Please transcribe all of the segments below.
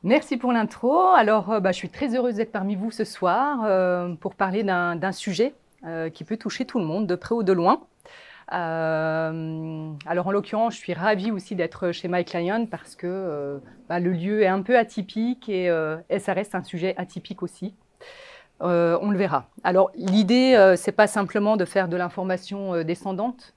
Merci pour l'intro. Alors, je suis très heureuse d'être parmi vous ce soir pour parler d'un sujet qui peut toucher tout le monde, de près ou de loin. Alors, en l'occurrence, je suis ravie aussi d'être chez My Client parce que le lieu est un peu atypique et ça reste un sujet atypique aussi. On le verra. Alors, l'idée, c'est pas simplement de faire de l'information descendante.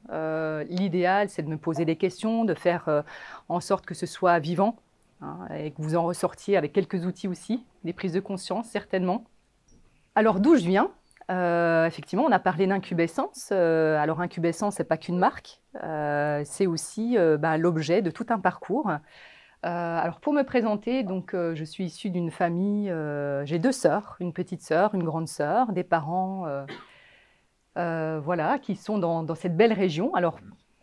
L'idéal, c'est de me poser des questions, de faire en sorte que ce soit vivant, hein, et que vous en ressortiez avec quelques outils aussi, des prises de conscience, certainement. Alors, d'où je viens? Effectivement, on a parlé d'incubescence. Alors, incubescence, c'est pas qu'une marque, c'est aussi l'objet de tout un parcours. Alors pour me présenter, donc, je suis issue d'une famille, j'ai deux sœurs, une petite sœur, une grande sœur, des parents voilà, qui sont dans cette belle région. Alors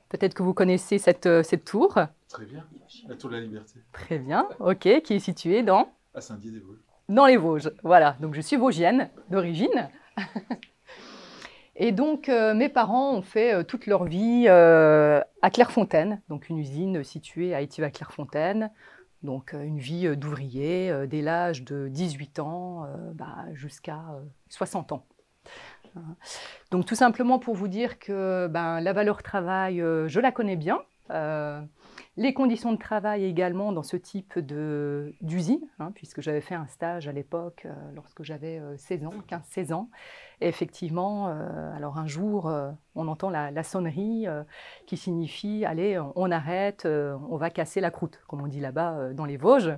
peut-être que vous connaissez cette tour. Très bien. La Tour de la Liberté. Très bien, ok, qui est située À Saint-Dié-des-Vosges. dans les Vosges. Voilà, donc je suis vosgienne d'origine. Et donc mes parents ont fait toute leur vie à Clairefontaine, donc une usine située à Étive-à-Clairefontaine. Donc une vie d'ouvrier dès l'âge de 18 ans jusqu'à 60 ans. Donc tout simplement pour vous dire que la valeur travail, je la connais bien. Les conditions de travail également dans ce type d'usine, hein, puisque j'avais fait un stage à l'époque lorsque j'avais 16 ans, 15-16 ans. Et effectivement, alors un jour, on entend la sonnerie qui signifie « Allez, on arrête, on va casser la croûte », comme on dit là-bas dans les Vosges.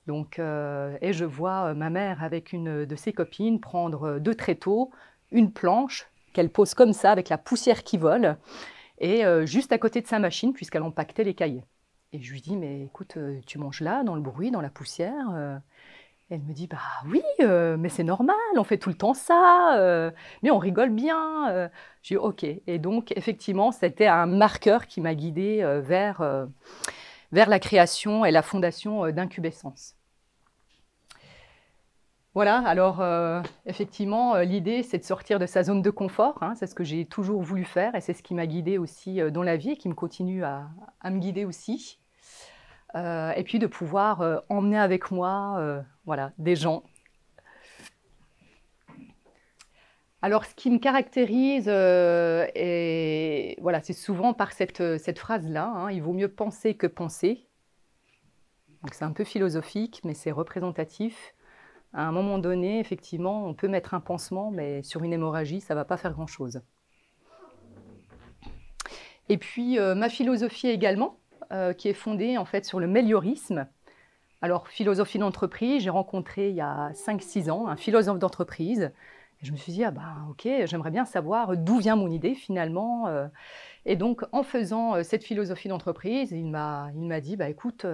Donc, et je vois ma mère avec une de ses copines prendre deux tréteaux, une planche qu'elle pose comme ça avec la poussière qui vole, et juste à côté de sa machine, puisqu'elle empaquetait les cahiers. Et je lui dis, mais écoute, tu manges là, dans le bruit, dans la poussière Elle me dit, bah oui, mais c'est normal, on fait tout le temps ça, mais on rigole bien. J'ai dit, ok. Et donc, effectivement, c'était un marqueur qui m'a guidée vers la création et la fondation d'Incubescence. Voilà, alors effectivement, l'idée, c'est de sortir de sa zone de confort, hein, c'est ce que j'ai toujours voulu faire et c'est ce qui m'a guidée aussi dans la vie et qui me continue à me guider aussi. Et puis de pouvoir emmener avec moi voilà, des gens. Alors, ce qui me caractérise, voilà, c'est souvent par cette phrase-là, hein, il vaut mieux penser que penser. Donc, c'est un peu philosophique, mais c'est représentatif. À un moment donné, effectivement, on peut mettre un pansement, mais sur une hémorragie, ça ne va pas faire grand-chose. Et puis, ma philosophie également, qui est fondée en fait sur le méliorisme. Alors, philosophie d'entreprise, j'ai rencontré il y a 5-6 ans un philosophe d'entreprise. Et je me suis dit, ah bah ok, j'aimerais bien savoir d'où vient mon idée finalement. Et donc, en faisant cette philosophie d'entreprise, il m'a dit, bah écoute,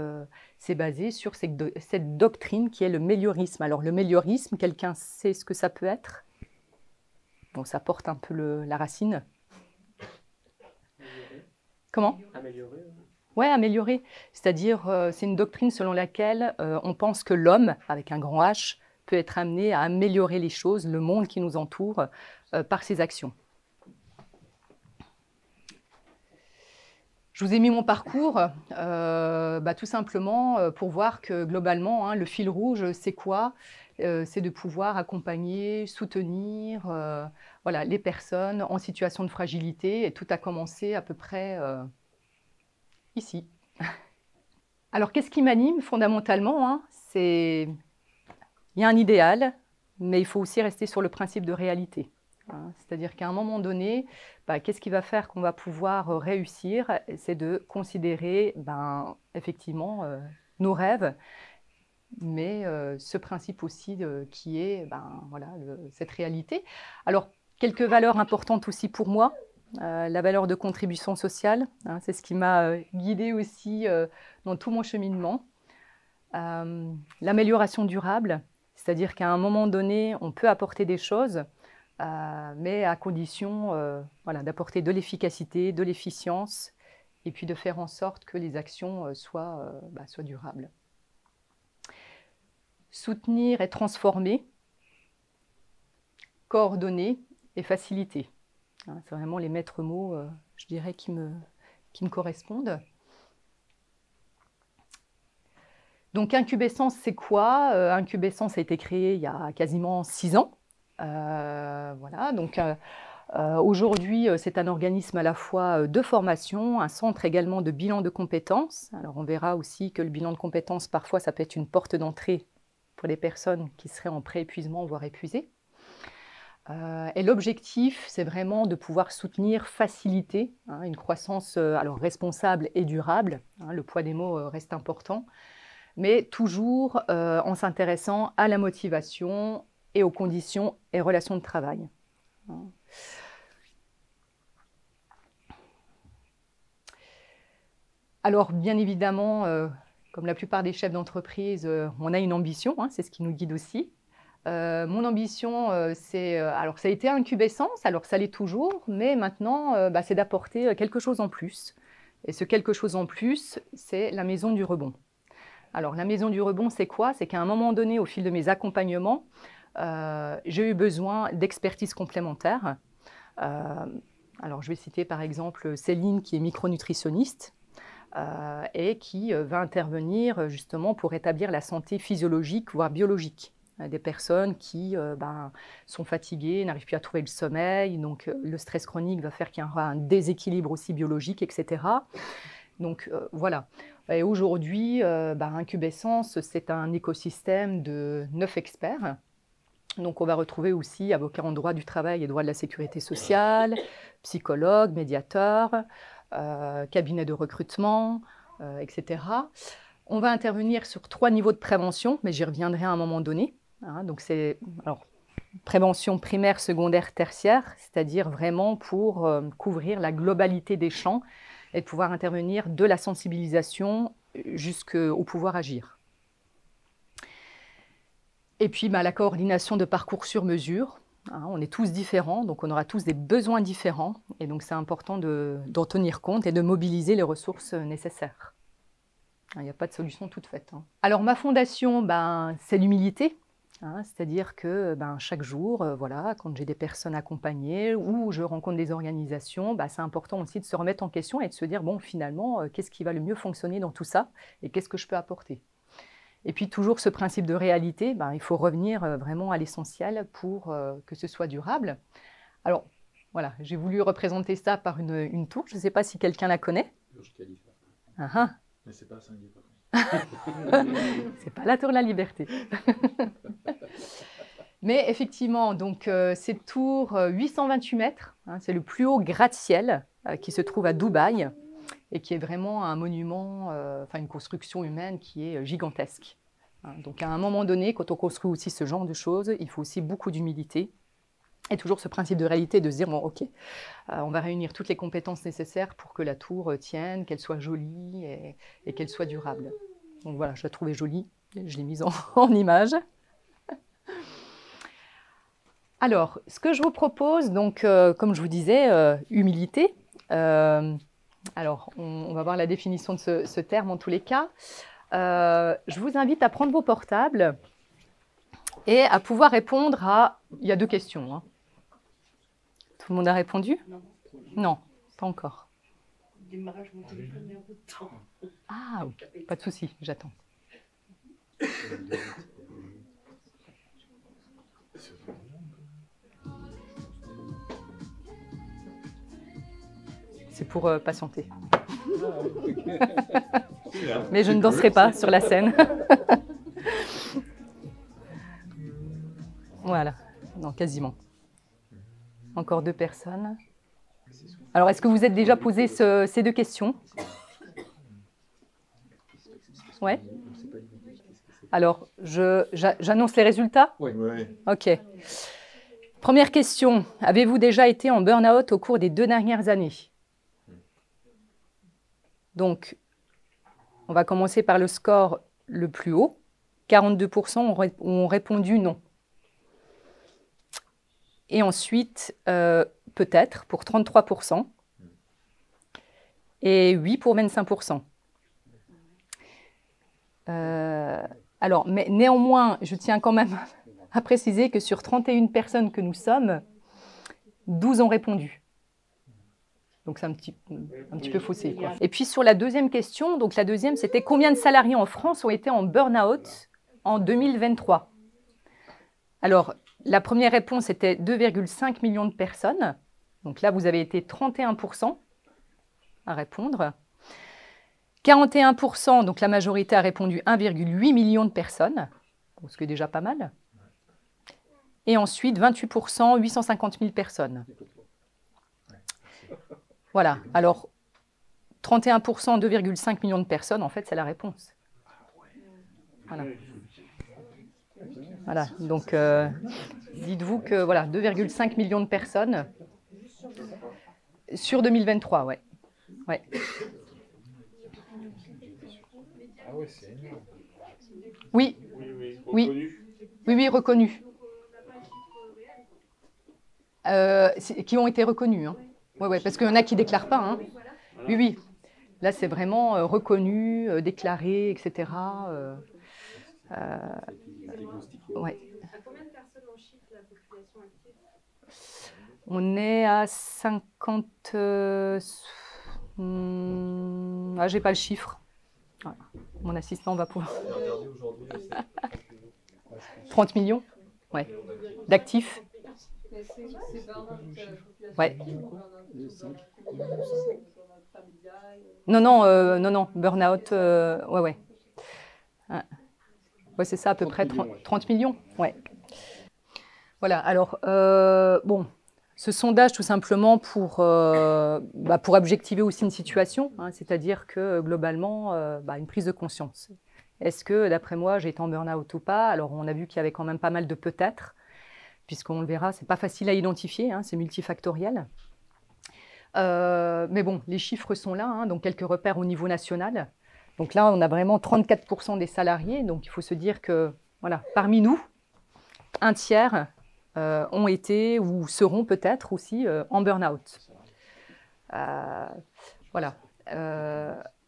c'est basé sur cette doctrine qui est le méliorisme. Alors, le méliorisme, quelqu'un sait ce que ça peut être? Bon, ça porte un peu la racine. Comment? Améliorer. Ouais, améliorer. C'est-à-dire, c'est une doctrine selon laquelle on pense que l'homme, avec un grand H, peut être amené à améliorer les choses, le monde qui nous entoure, par ses actions. Je vous ai mis mon parcours, tout simplement pour voir que globalement, hein, le fil rouge, c'est quoi? C'est de pouvoir accompagner, soutenir voilà, les personnes en situation de fragilité. Et tout a commencé à peu près ici. Alors, qu'est-ce qui m'anime fondamentalement, hein? Il y a un idéal, mais il faut aussi rester sur le principe de réalité. Hein. C'est-à-dire qu'à un moment donné, qu'est-ce qui va faire qu'on va pouvoir réussir? C'est de considérer effectivement nos rêves, mais ce principe aussi qui est voilà, cette réalité. Alors, quelques valeurs importantes aussi pour moi. La valeur de contribution sociale, hein, c'est ce qui m'a guidée aussi dans tout mon cheminement. L'amélioration durable, c'est-à-dire qu'à un moment donné, on peut apporter des choses, mais à condition voilà, d'apporter de l'efficacité, de l'efficience, et puis de faire en sorte que les actions soient durables. Soutenir et transformer, coordonner et faciliter. Hein, c'est vraiment les maîtres mots, je dirais, qui me correspondent. Donc, Incubescence, c'est quoi? Incubescence a été créé il y a quasiment 6 ans. Voilà, donc aujourd'hui, c'est un organisme à la fois de formation, un centre également de bilan de compétences. Alors, on verra aussi que le bilan de compétences, parfois, ça peut être une porte d'entrée pour les personnes qui seraient en pré-épuisement, voire épuisées. Et l'objectif, c'est vraiment de pouvoir soutenir, faciliter une croissance alors responsable et durable. Le poids des mots reste important, mais toujours en s'intéressant à la motivation et aux conditions et relations de travail. Alors, bien évidemment, comme la plupart des chefs d'entreprise, on a une ambition, c'est ce qui nous guide aussi. Mon ambition, alors ça a été Incubescence, alors ça l'est toujours, mais maintenant, c'est d'apporter quelque chose en plus. Et ce quelque chose en plus, c'est la maison du rebond. Alors, la maison du rebond, c'est quoi? C'est qu'à un moment donné, au fil de mes accompagnements, j'ai eu besoin d'expertise complémentaire. Alors, je vais citer par exemple Céline, qui est micronutritionniste, et qui va intervenir justement pour rétablir la santé physiologique, voire biologique. Des personnes qui sont fatiguées, n'arrivent plus à trouver le sommeil, donc le stress chronique va faire qu'il y aura un déséquilibre aussi biologique, etc. Donc voilà. Et aujourd'hui, Incubescence, c'est un écosystème de 9 experts. Donc on va retrouver aussi avocats en droit du travail et droit de la sécurité sociale, psychologues, médiateurs, cabinet de recrutement, etc. On va intervenir sur 3 niveaux de prévention, mais j'y reviendrai à un moment donné. Donc c'est prévention primaire, secondaire, tertiaire, c'est-à-dire vraiment pour couvrir la globalité des champs et de pouvoir intervenir de la sensibilisation jusqu'au pouvoir agir. Et puis la coordination de parcours sur mesure. On est tous différents, donc on aura tous des besoins différents, et donc c'est important d'en tenir compte et de mobiliser les ressources nécessaires. Il n'y a pas de solution toute faite. Alors ma fondation, c'est l'humilité, c'est-à-dire que chaque jour, voilà, quand j'ai des personnes accompagnées ou je rencontre des organisations, c'est important aussi de se remettre en question et de se dire, bon, finalement, qu'est-ce qui va le mieux fonctionner dans tout ça et qu'est-ce que je peux apporter? Et puis toujours ce principe de réalité, il faut revenir vraiment à l'essentiel pour que ce soit durable. Alors voilà, j'ai voulu représenter ça par une tour, je ne sais pas si quelqu'un la connaît. Mais c'est pas Saint-Guy, par contre. C'est pas la tour de la liberté. Mais effectivement, donc cette tour 828 mètres, c'est le plus haut gratte-ciel qui se trouve à Dubaï et qui est vraiment un monument, une construction humaine qui est gigantesque. Donc à un moment donné, quand on construit aussi ce genre de choses, il faut aussi beaucoup d'humilité et toujours ce principe de réalité de se dire, bon ok, on va réunir toutes les compétences nécessaires pour que la tour tienne, qu'elle soit jolie et qu'elle soit durable. Donc voilà, je la trouvais jolie, je l'ai mise en image. Alors, ce que je vous propose, donc comme je vous disais, humilité. Alors, on va voir la définition de ce terme en tous les cas. Je vous invite à prendre vos portables et à pouvoir répondre à... Il y a 2 questions. Tout le monde a répondu? Non, pas encore. Démarrage mon téléphone, mais un peu de temps. Ah, oui, pas de souci, j'attends. C'est pour patienter. Mais je ne danserai pas sur la scène. Voilà, non, quasiment. Encore 2 personnes. Alors, est-ce que vous êtes déjà posé ces 2 questions? Ouais. Alors, j'annonce les résultats? Oui. Ok. Première question. Avez-vous déjà été en burn-out au cours des 2 dernières années? Donc, on va commencer par le score le plus haut. 42% ont répondu non. Et ensuite, peut-être pour 33%. Et oui pour 25%. Alors, mais néanmoins, je tiens quand même à préciser que sur 31 personnes que nous sommes, 12 ont répondu. Donc, c'est un petit peu faussé, quoi. Et puis, sur la deuxième question, donc la deuxième, c'était combien de salariés en France ont été en burn-out en 2023? Alors, la première réponse était 2,5 millions de personnes. Donc là, vous avez été 31% à répondre. 41%, donc la majorité a répondu 1,8 million de personnes, ce qui est déjà pas mal. Et ensuite, 28%, 850 000 personnes. Voilà, alors 31%, 2,5 millions de personnes, en fait, c'est la réponse. Voilà. Voilà, donc dites-vous que voilà, 2,5 millions de personnes sur 2023, ouais. Ouais. Ah ouais, c'est énorme. Oui. Oui, oui, reconnu. Qui ont été reconnus. Hein. Ouais, ouais, parce qu'il y en a qui ne déclarent pas. Hein. Oui, oui. Là, c'est vraiment reconnu, déclaré, etc. Ouais. À combien de personnes en chiffre la population active? On est à 50... Ah, j'ai pas le chiffre. Voilà. Mon assistant va pouvoir... 30 millions, ouais, d'actifs. Ouais. Non, non, burn-out, ouais, ouais. Ouais, c'est ça, à peu près 30 millions. Ouais. Voilà, alors, bon, ce sondage, tout simplement pour objectiver aussi une situation, hein, c'est-à-dire que globalement, une prise de conscience. Est-ce que, d'après moi, j'ai été en burn-out ou pas? Alors, on a vu qu'il y avait quand même pas mal de peut-être, puisqu'on le verra, c'est pas facile à identifier, hein, c'est multifactoriel. Mais bon, les chiffres sont là, hein, donc quelques repères au niveau national. Donc là, on a vraiment 34% des salariés, donc il faut se dire que, voilà, parmi nous, un tiers ont été ou seront peut-être aussi en burn-out. Voilà.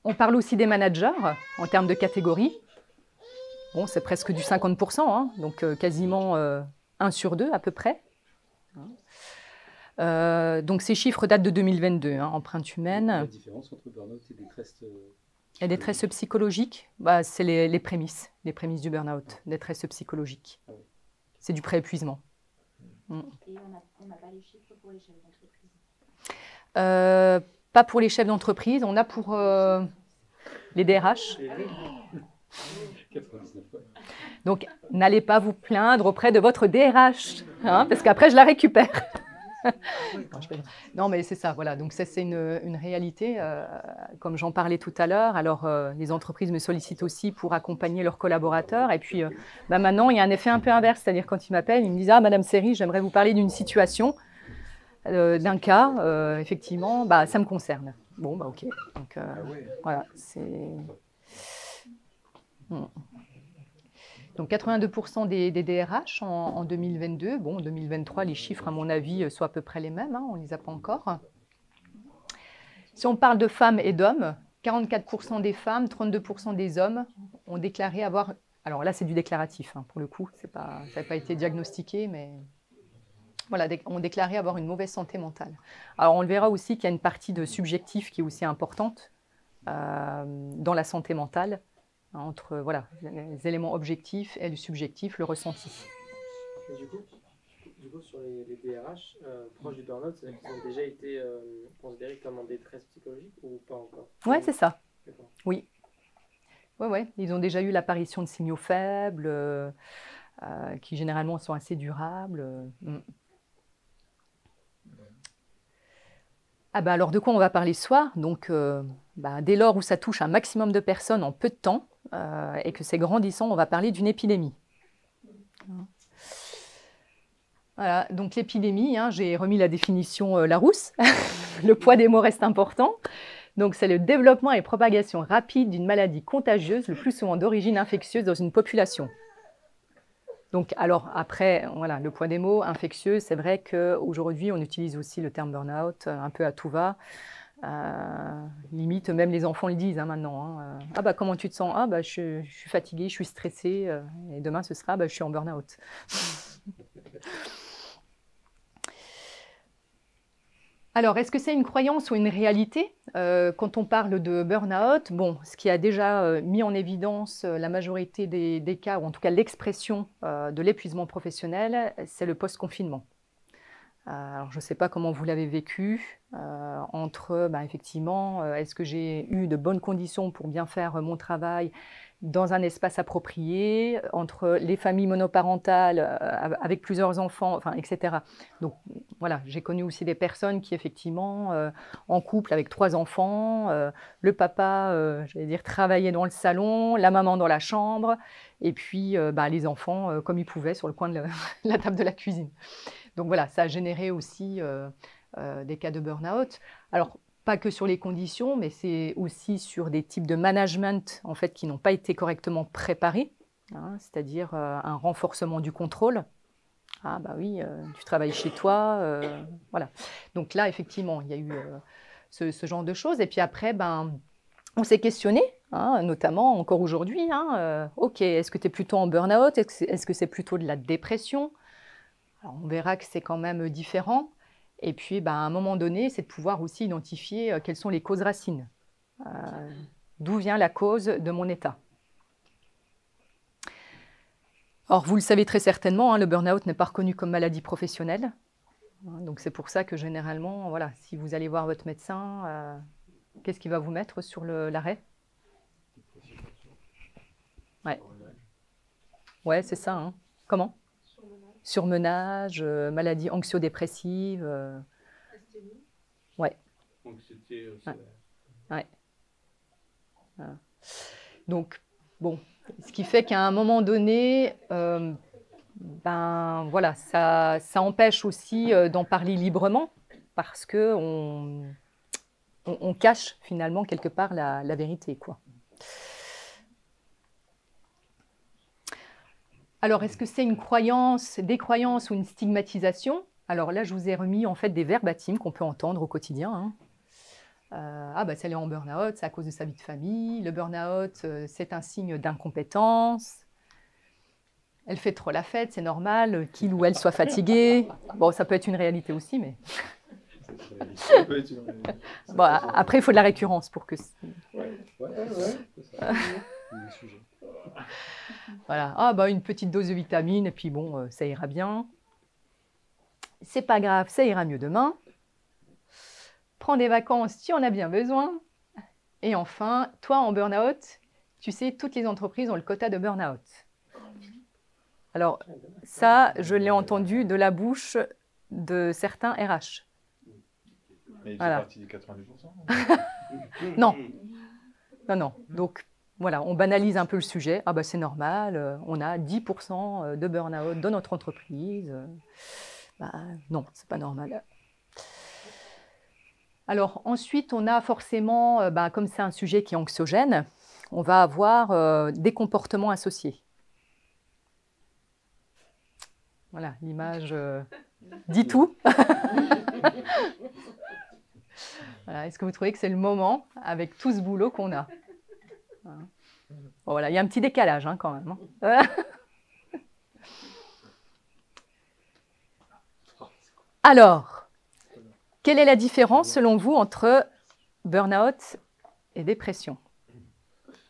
On parle aussi des managers en termes de catégorie. Bon, c'est presque du 50%, hein, donc quasiment 1 sur 2 à peu près. Donc ces chiffres datent de 2022, hein, empreinte humaine. La différence entre burn-out et détresse et détresse psychologique, c'est les prémices du burn-out, détresse psychologique. C'est du pré-épuisement. Et on n'a pas les chiffres pour les chefs d'entreprise? Pas pour les chefs d'entreprise, on a pour les DRH. 99, ouais. Donc, n'allez pas vous plaindre auprès de votre DRH, hein, parce qu'après, je la récupère. Non, mais c'est ça, voilà. Donc, ça, c'est une réalité, comme j'en parlais tout à l'heure. Alors, les entreprises me sollicitent aussi pour accompagner leurs collaborateurs. Et puis, maintenant, il y a un effet un peu inverse. C'est-à-dire, quand ils m'appellent, ils me disent « Ah, Madame Seri, j'aimerais vous parler d'une situation, d'un cas, effectivement, ça me concerne. » Bon, ok. Donc, voilà, c'est... Donc 82% des DRH en 2022. Bon, en 2023, les chiffres, à mon avis, sont à peu près les mêmes. Hein, on ne les a pas encore. Si on parle de femmes et d'hommes, 44% des femmes, 32% des hommes ont déclaré avoir... Alors là, c'est du déclaratif, hein, pour le coup. Ça n'a pas été diagnostiqué, mais... Voilà, ont déclaré avoir une mauvaise santé mentale. Alors, on le verra aussi qu'il y a une partie de subjectif qui est aussi importante dans la santé mentale, entre les éléments objectifs et le subjectif, le ressenti. Et du coup, sur les DRH proches du burn-out, c'est-à-dire qu'ils ont déjà été considérés comme en détresse psychologique ou pas encore? Oui, c'est ça. Oui. Ouais. Ils ont déjà eu l'apparition de signaux faibles qui généralement sont assez durables. Alors, de quoi on va parler ce soir? Donc, dès lors où ça touche un maximum de personnes en peu de temps et que c'est grandissant, on va parler d'une épidémie. Voilà, donc l'épidémie, hein, j'ai remis la définition Larousse. Le poids des mots reste important. Donc, c'est le développement et propagation rapide d'une maladie contagieuse, le plus souvent d'origine infectieuse dans une population. Donc, alors après, voilà, le poids des mots, infectieux, c'est vrai qu'aujourd'hui, on utilise aussi le terme burn-out un peu à tout va. Limite, même les enfants le disent maintenant. Hein. Comment tu te sens? Je suis fatiguée, je suis stressée. Et demain, ce sera, je suis en burn-out. Alors, est-ce que c'est une croyance ou une réalité? Quand on parle de burn-out, bon, ce qui a déjà mis en évidence la majorité des cas, ou en tout cas l'expression de l'épuisement professionnel, c'est le post-confinement. Alors, je ne sais pas comment vous l'avez vécu, entre, effectivement, est-ce que j'ai eu de bonnes conditions pour bien faire mon travail dans un espace approprié, entre les familles monoparentales avec plusieurs enfants, enfin, etc. Donc voilà, j'ai connu aussi des personnes qui effectivement, en couple avec 3 enfants, le papa, j'allais dire, travaillait dans le salon, la maman dans la chambre, et puis les enfants comme ils pouvaient sur le coin de la table de la cuisine. Donc voilà, ça a généré aussi des cas de burn-out. Alors, pas que sur les conditions, mais c'est aussi sur des types de management en fait, qui n'ont pas été correctement préparés, hein, c'est-à-dire un renforcement du contrôle. Ah bah oui, tu travailles chez toi, voilà. Donc là, effectivement, il y a eu ce genre de choses. Et puis après, on s'est questionné, hein, notamment encore aujourd'hui. Hein, ok, est-ce que tu es plutôt en burn-out? Est-ce que c'est plutôt de la dépression? Alors, on verra que c'est quand même différent. Et puis, à un moment donné, c'est de pouvoir aussi identifier quelles sont les causes racines. D'où vient la cause de mon état? Or, vous le savez très certainement, hein, le burn-out n'est pas reconnu comme maladie professionnelle. Donc, c'est pour ça que généralement, voilà, si vous allez voir votre médecin, qu'est-ce qu'il va vous mettre sur l'arrêt? Ouais, c'est ça. Hein. Comment? Surmenage, maladie anxio-dépressive. Asthénie. Ouais. Anxiété, ouais. Voilà. Donc, bon, ce qui fait qu'à un moment donné, voilà, ça empêche aussi d'en parler librement parce qu'on cache finalement quelque part la vérité, quoi. Alors, est-ce que c'est une croyance, des croyances ou une stigmatisation? Alors là, je vous ai remis en fait des verbatims qu'on peut entendre au quotidien. Hein. Si elle est en burn-out, c'est à cause de sa vie de famille. Le burn-out, c'est un signe d'incompétence. Elle fait trop la fête, c'est normal qu'il ou elle soit fatigué. Bon, ça peut être une réalité aussi, mais... Après, il faut de la récurrence pour que... Voilà. Une petite dose de vitamine, et puis bon, ça ira bien. C'est pas grave, ça ira mieux demain. Prends des vacances si on a bien besoin. Et enfin, toi en burn-out, tu sais, toutes les entreprises ont le quota de burn-out. Alors, ça, je l'ai entendu de la bouche de certains RH. Mais il fait partie des 90%. Non. Donc, voilà, on banalise un peu le sujet. C'est normal, on a 10% de burn-out dans notre entreprise. Non, c'est pas normal. Alors ensuite, on a forcément, comme c'est un sujet qui est anxiogène, on va avoir des comportements associés. Voilà, l'image dit tout. Voilà, est-ce que vous trouvez que c'est le moment avec tout ce boulot qu'on a? Voilà, il y a un petit décalage hein, quand même. Hein. Alors, quelle est la différence selon vous entre burn-out et dépression?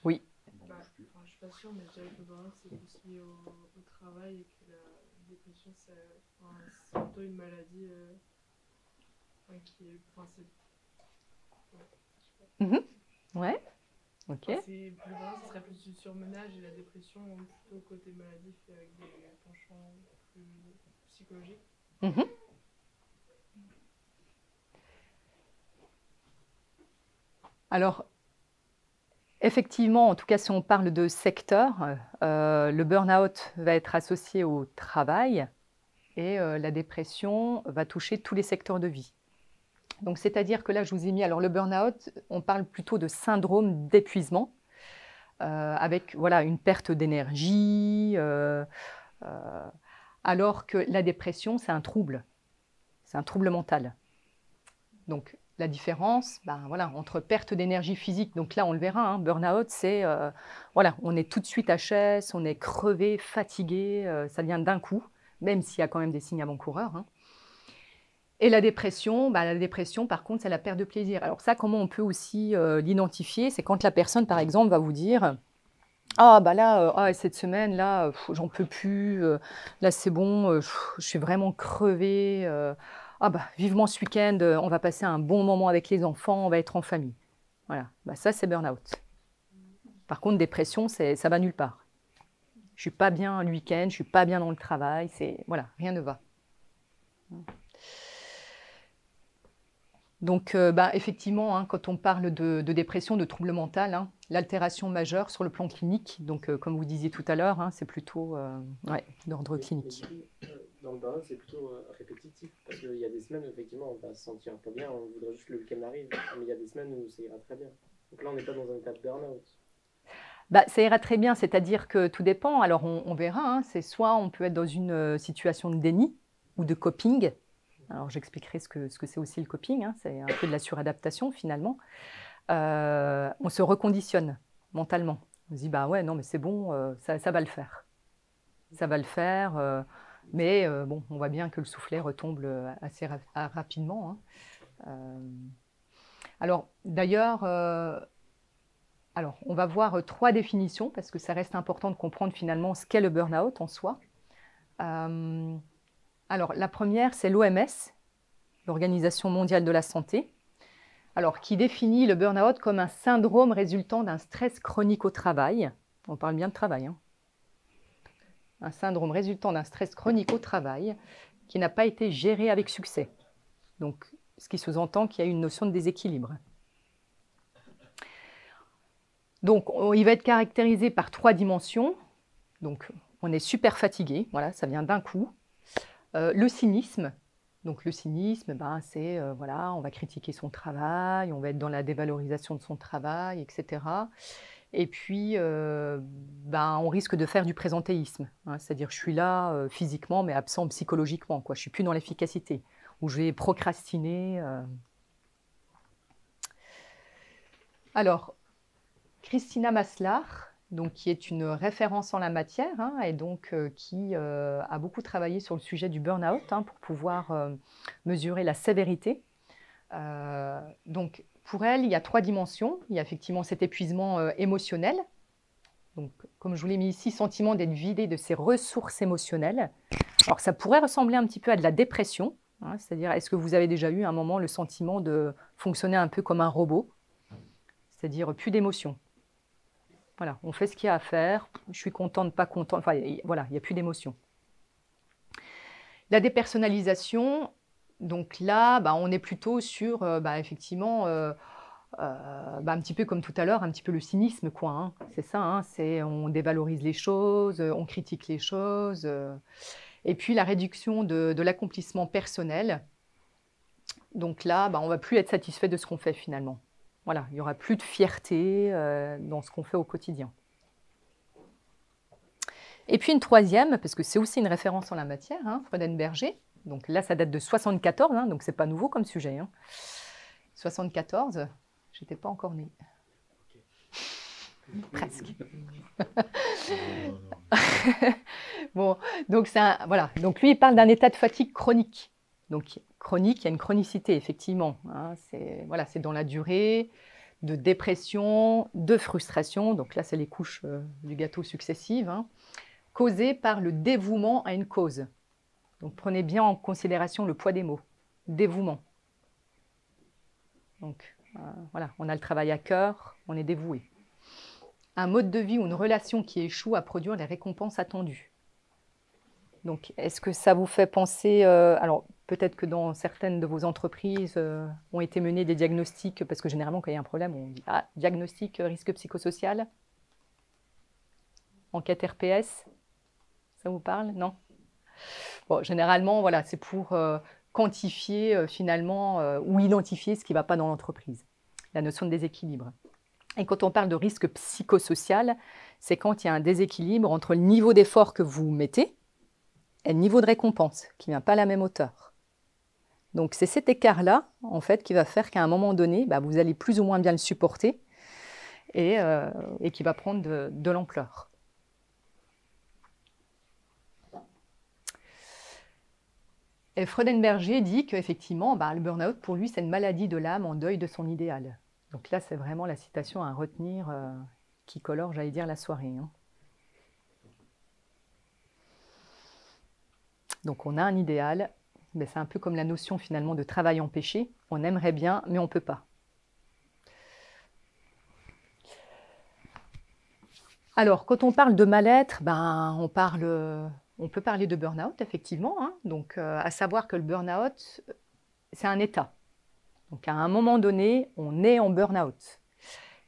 Oui. Je ne suis pas sûre, mais je dirais que le burn-out c'est plus lié au travail et que la dépression c'est plutôt une maladie qui est... Ouais. Ok. Le burn-out ce serait plus du surmenage et la dépression plutôt côté maladif avec des penchants plus psychologiques. Alors, effectivement, en tout cas, si on parle de secteur, le burn-out va être associé au travail et la dépression va toucher tous les secteurs de vie. Donc, c'est-à-dire que là, je vous ai mis, alors le burn-out, on parle plutôt de syndrome d'épuisement, avec voilà, une perte d'énergie, alors que la dépression, c'est un trouble mental. Donc, la différence entre perte d'énergie physique, donc là on le verra, hein, burn-out, c'est on est tout de suite HS, on est crevé, fatigué, ça vient d'un coup, même s'il y a quand même des signes avant-coureurs. Hein. Et la dépression, par contre, c'est la perte de plaisir. Alors ça, comment on peut aussi l'identifier? C'est quand la personne, par exemple, va vous dire « Ah, bah là, cette semaine, là, j'en peux plus, là, c'est bon, je suis vraiment crevée. Ah, bah, vivement ce week-end, on va passer un bon moment avec les enfants, on va être en famille. » Voilà, bah, ça, c'est burn-out. Par contre, dépression, ça va nulle part. Je suis pas bien le week-end, je suis pas bien dans le travail, voilà, rien ne va. Donc, effectivement, hein, quand on parle de dépression, de trouble mental, hein, l'altération majeure sur le plan clinique, donc comme vous disiez tout à l'heure, hein, c'est plutôt d'ordre clinique. Mais du coup, dans le burn-out, c'est plutôt répétitif, parce qu'il y a des semaines où effectivement on va se sentir pas bien, on voudrait juste que le week-end arrive, mais il y a des semaines où ça ira très bien. Donc là, on n'est pas dans un état de burn-out. Ça ira très bien, c'est-à-dire que tout dépend. Alors, on verra, hein, c'est soit on peut être dans une situation de déni ou de coping. Alors, j'expliquerai ce que c'est aussi le coping, hein, c'est un peu de la suradaptation finalement. On se reconditionne mentalement. On se dit, bah ouais, non, mais c'est bon, ça va le faire. Ça va le faire, mais bon, on voit bien que le soufflet retombe assez rapidement. Hein. Alors, d'ailleurs, on va voir 3 définitions, parce que ça reste important de comprendre finalement ce qu'est le burn-out en soi. Alors, la première, c'est l'OMS, l'Organisation mondiale de la santé, qui définit le burn-out comme un syndrome résultant d'un stress chronique au travail. On parle bien de travail. Hein. Un syndrome résultant d'un stress chronique au travail qui n'a pas été géré avec succès. Donc, ce qui sous-entend qu'il y a une notion de déséquilibre. Donc, il va être caractérisé par 3 dimensions. Donc, on est super fatigué, voilà, ça vient d'un coup. Le cynisme. Donc, le cynisme, c'est, on va critiquer son travail, on va être dans la dévalorisation de son travail, etc. Et puis, on risque de faire du présentéisme. Hein, c'est-à-dire, je suis là physiquement, mais absent psychologiquement. Je ne suis plus dans l'efficacité, ou je vais procrastiner. Alors, Christina Maslach, donc, qui est une référence en la matière, hein, et donc qui a beaucoup travaillé sur le sujet du burn-out hein, pour pouvoir mesurer la sévérité. Donc, pour elle, il y a 3 dimensions. Il y a effectivement cet épuisement émotionnel. Donc, comme je vous l'ai mis ici, sentiment d'être vidé de ses ressources émotionnelles. Alors, ça pourrait ressembler un petit peu à de la dépression. Hein, c'est-à-dire, est-ce que vous avez déjà eu à un moment le sentiment de fonctionner un peu comme un robot? C'est-à-dire, plus d'émotion. Voilà, on fait ce qu'il y a à faire, je suis contente, pas contente, enfin voilà, il n'y a plus d'émotion. La dépersonnalisation, donc là, on est plutôt sur, effectivement, un petit peu comme tout à l'heure, un petit peu le cynisme, quoi. Hein. C'est ça, hein, on dévalorise les choses, on critique les choses. Et puis la réduction de l'accomplissement personnel. Donc là, on ne va plus être satisfait de ce qu'on fait finalement. Voilà, il n'y aura plus de fierté dans ce qu'on fait au quotidien. Et puis une 3e, parce que c'est aussi une référence en la matière, hein, Freudenberger. Donc là, ça date de 74, hein, donc ce n'est pas nouveau comme sujet. Hein. 74, je n'étais pas encore née. Presque. Bon, donc, donc lui, il parle d'un état de fatigue chronique. Donc chronique, il y a une chronicité, effectivement. Hein, c'est dans la durée, de dépression, de frustration. Donc là, c'est les couches du gâteau successives, hein, causées par le dévouement à une cause. Donc prenez bien en considération le poids des mots. Dévouement. Donc on a le travail à cœur, on est dévoué. Un mode de vie ou une relation qui échoue à produire les récompenses attendues. Donc, est-ce que ça vous fait penser... alors, peut-être que dans certaines de vos entreprises ont été menés des diagnostics, parce que généralement, quand il y a un problème, on dit « Ah, diagnostic risque psychosocial ». Enquête RPS, ça vous parle? Non? Bon, généralement, voilà, c'est pour quantifier finalement ou identifier ce qui ne va pas dans l'entreprise. La notion de déséquilibre. Et quand on parle de risque psychosocial, c'est quand il y a un déséquilibre entre le niveau d'effort que vous mettez et le niveau de récompense, qui ne vient pas à la même hauteur. Donc c'est cet écart-là, en fait, qui va faire qu'à un moment donné, vous allez plus ou moins bien le supporter et qui va prendre de l'ampleur. Et Freudenberger dit qu'effectivement, le burn-out, pour lui, c'est une maladie de l'âme en deuil de son idéal. Donc là, c'est vraiment la citation à retenir qui colore, j'allais dire, la soirée. Hein. Donc on a un idéal, mais c'est un peu comme la notion finalement de travail empêché. On aimerait bien, mais on ne peut pas. Alors, quand on parle de mal-être, on peut parler de burn-out, effectivement. Hein. Donc, à savoir que le burn-out, c'est un état. Donc, à un moment donné, on est en burn-out.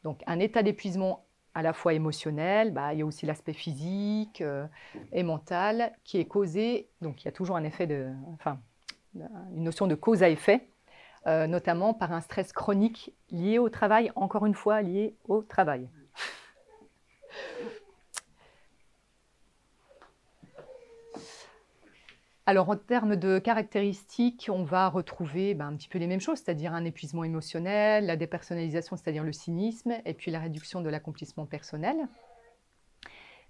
Donc, un état d'épuisement à la fois émotionnel, il y a aussi l'aspect physique et mental qui est causé. Donc, il y a toujours une notion de cause à effet, notamment par un stress chronique lié au travail, encore une fois lié au travail. Alors, en termes de caractéristiques, on va retrouver un petit peu les mêmes choses, c'est-à-dire un épuisement émotionnel, la dépersonnalisation, c'est-à-dire le cynisme, et puis la réduction de l'accomplissement personnel.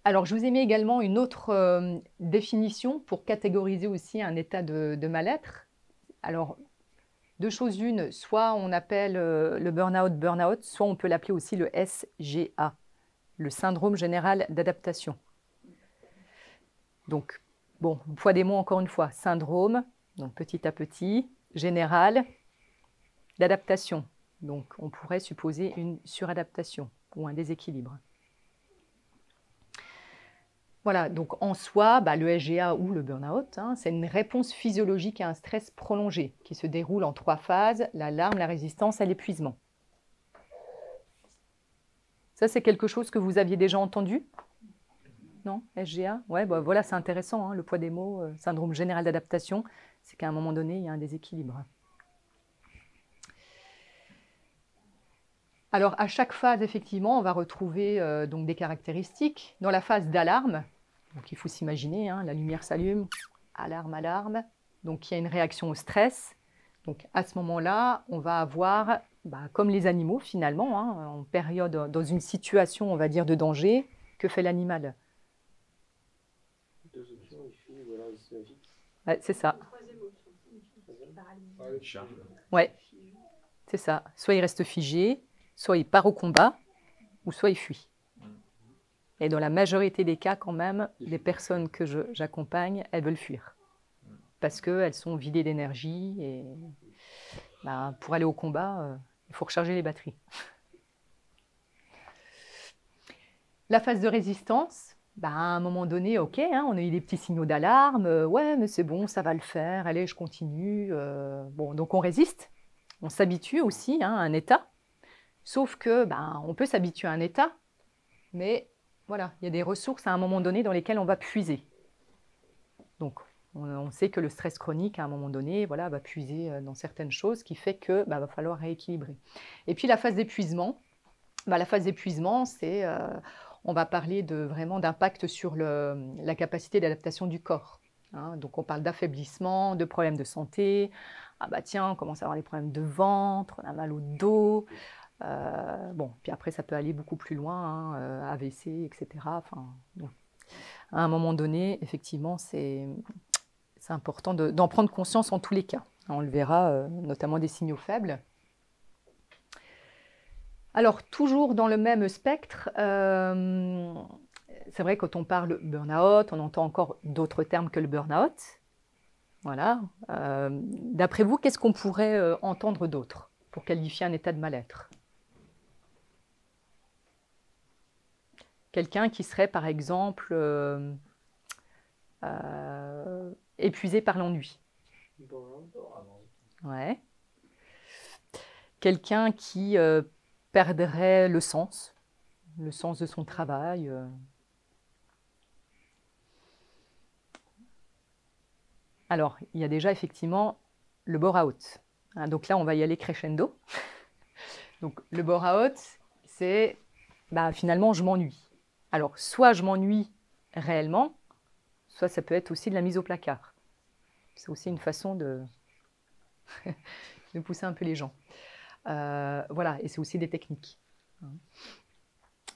Alors, je vous ai mis également une autre définition pour catégoriser aussi un état de mal-être. Alors, deux choses une, soit on appelle le burn-out, soit on peut l'appeler aussi le SGA, le syndrome général d'adaptation. Donc, bon, poids des mots encore une fois, syndrome, donc petit à petit, général, d'adaptation. Donc, on pourrait supposer une suradaptation ou un déséquilibre. Voilà, donc en soi, le SGA ou le burn-out, c'est une réponse physiologique à un stress prolongé qui se déroule en 3 phases, l'alarme, la résistance et l'épuisement. Ça, c'est quelque chose que vous aviez déjà entendu ? Non, SGA? Ouais, voilà, c'est intéressant, hein, le poids des mots, syndrome général d'adaptation, c'est qu'à un moment donné, il y a un déséquilibre. Alors, à chaque phase, effectivement, on va retrouver donc des caractéristiques. Dans la phase d'alarme, donc il faut s'imaginer, la lumière s'allume, alarme, alarme, donc il y a une réaction au stress. Donc, à ce moment-là, on va avoir, comme les animaux, finalement, en période, dans une situation, on va dire, de danger, que fait l'animal? 2 options, il fuit ou alors il se fixe. Ouais, c'est ça. Troisième. Ouais, c'est ça. Soit il reste figé, soit il part au combat, ou soit il fuit. Et dans la majorité des cas, quand même, les personnes que j'accompagne, elles veulent fuir. Parce qu'elles sont vidées d'énergie et pour aller au combat, il faut recharger les batteries. La phase de résistance, à un moment donné, ok, on a eu des petits signaux d'alarme, ouais, mais c'est bon, ça va le faire, allez, je continue. Bon, donc on résiste, on s'habitue aussi à un état, sauf que on peut s'habituer à un état, mais voilà, il y a des ressources à un moment donné dans lesquelles on va puiser. Donc, on sait que le stress chronique, à un moment donné, voilà, va puiser dans certaines choses, qui fait que va falloir rééquilibrer. Et puis la phase d'épuisement, c'est, on va parler vraiment d'impact sur la capacité d'adaptation du corps. Donc on parle d'affaiblissement, de problèmes de santé. Ah tiens, on commence à avoir des problèmes de ventre, on a mal au dos. Bon, puis après ça peut aller beaucoup plus loin, AVC, etc. Enfin, bon. À un moment donné, effectivement, c'est important d'en prendre conscience en tous les cas. On le verra, notamment des signaux faibles. Alors, toujours dans le même spectre, c'est vrai, quand on parle burn-out, on entend encore d'autres termes que le burn-out. Voilà. D'après vous, qu'est-ce qu'on pourrait entendre d'autre pour qualifier un état de mal-être? Quelqu'un qui serait, par exemple, épuisé par l'ennui. Ouais. Quelqu'un qui perdrait le sens de son travail. Alors, il y a déjà effectivement le bore-out. Donc là, on va y aller crescendo. Donc le bore-out, c'est finalement, je m'ennuie. Alors, soit je m'ennuie réellement, soit ça peut être aussi de la mise au placard. C'est aussi une façon de pousser un peu les gens. Voilà, et c'est aussi des techniques.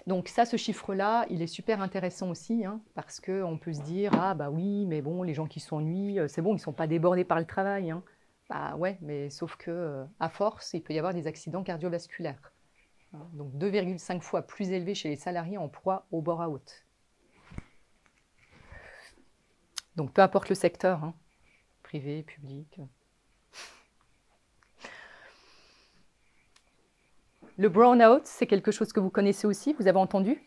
Donc ça, ce chiffre-là, il est super intéressant aussi, hein, parce qu'on peut se dire, ah bah oui, mais bon, les gens qui s'ennuient, c'est bon, ils ne sont pas débordés par le travail. Hein. Bah ouais, mais sauf que à force, il peut y avoir des accidents cardiovasculaires. Hein. Donc 2,5 fois plus élevé chez les salariés en proie au burn-out. Donc peu importe le secteur, hein, privé, public. Le burn-out, c'est quelque chose que vous connaissez aussi, vous avez entendu?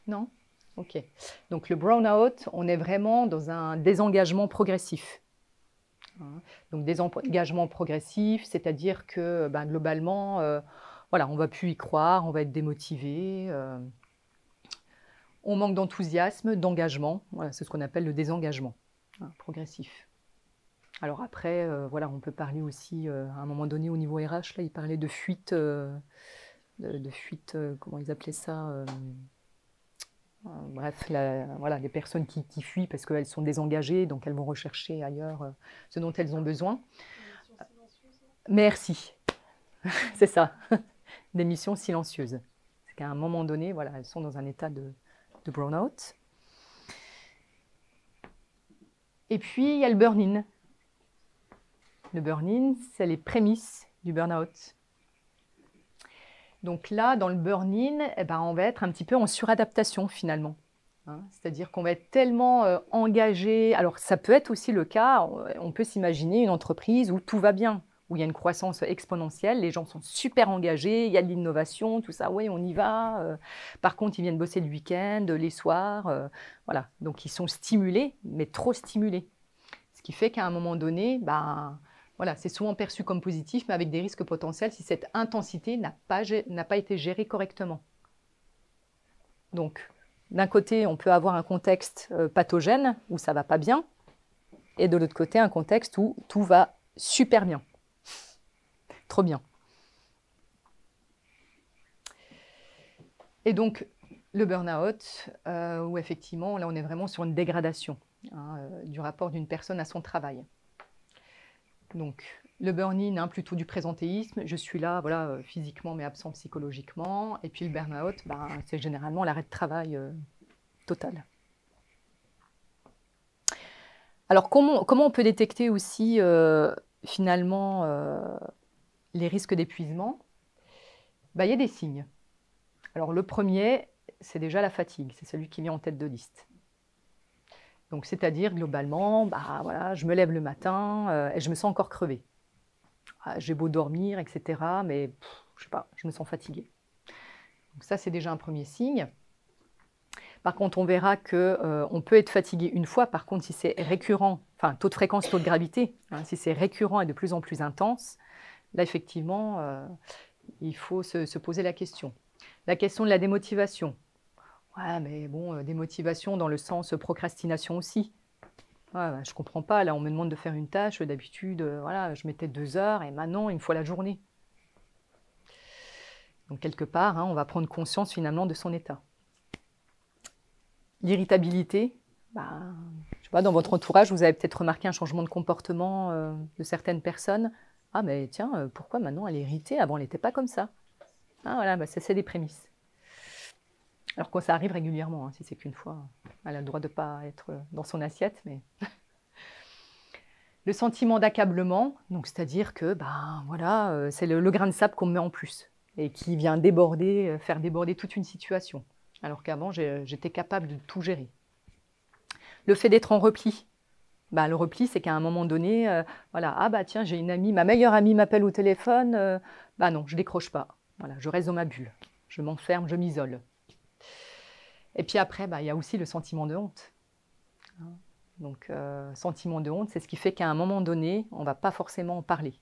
Non? Ok. Donc le burn-out, on est vraiment dans un désengagement progressif. Donc désengagement progressif, c'est-à-dire que ben, globalement, voilà, on ne va plus y croire, on va être démotivé, on manque d'enthousiasme, d'engagement. Voilà, c'est ce qu'on appelle le désengagement progressif. Alors après, voilà, on peut parler aussi, à un moment donné, au niveau RH, là, il parlait de fuite, comment ils appelaient ça bref, voilà, des personnes qui fuient parce qu'elles sont désengagées, donc elles vont rechercher ailleurs ce dont elles ont besoin. Merci, c'est ça, des missions silencieuses. C'est qu'à un moment donné, voilà, elles sont dans un état de burn-out. Et puis, il y a le burn-in. Le burn-in, c'est les prémices du burn-out. Donc là, dans le burn-in, eh ben, on va être un petit peu en suradaptation finalement. Hein, c'est-à-dire qu'on va être tellement engagé. Alors ça peut être aussi le cas, on peut s'imaginer une entreprise où tout va bien, où il y a une croissance exponentielle, les gens sont super engagés, il y a de l'innovation, tout ça, oui, on y va. Par contre, ils viennent bosser le week-end, les soirs, voilà. Donc ils sont stimulés, mais trop stimulés. Ce qui fait qu'à un moment donné, ben, voilà, c'est souvent perçu comme positif, mais avec des risques potentiels si cette intensité n'a pas été gérée correctement. Donc, d'un côté, on peut avoir un contexte pathogène, où ça ne va pas bien, et de l'autre côté, un contexte où tout va super bien. Trop bien. Et donc, le burn-out, où effectivement, là, on est vraiment sur une dégradation du rapport d'une personne à son travail. Donc, le burn-in, hein, plutôt du présentéisme, je suis là, voilà, physiquement mais absent psychologiquement. Et puis le burn-out, ben, c'est généralement l'arrêt de travail total. Alors, comment on peut détecter aussi, finalement, les risques d'épuisement? Ben, il y a des signes. Alors, le premier, c'est déjà la fatigue, c'est celui qui vient en tête de liste. Donc, c'est-à-dire, globalement, bah, voilà, je me lève le matin et je me sens encore crevée. J'ai beau dormir, etc., mais je sais pas, je me sens fatiguée. Donc ça, c'est déjà un premier signe. Par contre, on verra qu'on peut être fatigué une fois. Par contre, si c'est récurrent, enfin, taux de fréquence, taux de gravité, hein, si c'est récurrent et de plus en plus intense, là, effectivement, il faut se poser la question. La question de la démotivation. Ouais, mais bon, démotivation dans le sens procrastination aussi. Ouais, je ne comprends pas, là on me demande de faire une tâche, d'habitude voilà, je mettais 2 heures et maintenant il me faut la journée. Donc quelque part, hein, on va prendre conscience finalement de son état. L'irritabilité, bah, je sais pas, dans votre entourage, vous avez peut-être remarqué un changement de comportement de certaines personnes. Ah mais tiens, pourquoi maintenant elle est irritée? Avant elle n'était pas comme ça. Ah voilà, bah, c'est des prémices. Alors quand ça arrive régulièrement, hein, si c'est qu'une fois, elle a le droit de ne pas être dans son assiette. Mais le sentiment d'accablement, donc c'est-à-dire que ben, voilà, c'est le grain de sable qu'on met en plus et qui vient déborder, faire déborder toute une situation, alors qu'avant j'étais capable de tout gérer. Le fait d'être en repli. Bah, le repli, c'est qu'à un moment donné, voilà, ah bah tiens, j'ai une amie, ma meilleure amie m'appelle au téléphone, bah non, je décroche pas. Voilà, je reste dans ma bulle, je m'enferme, je m'isole. Et puis après, bah, il y a aussi le sentiment de honte. Donc, sentiment de honte, c'est ce qui fait qu'à un moment donné, on ne va pas forcément en parler.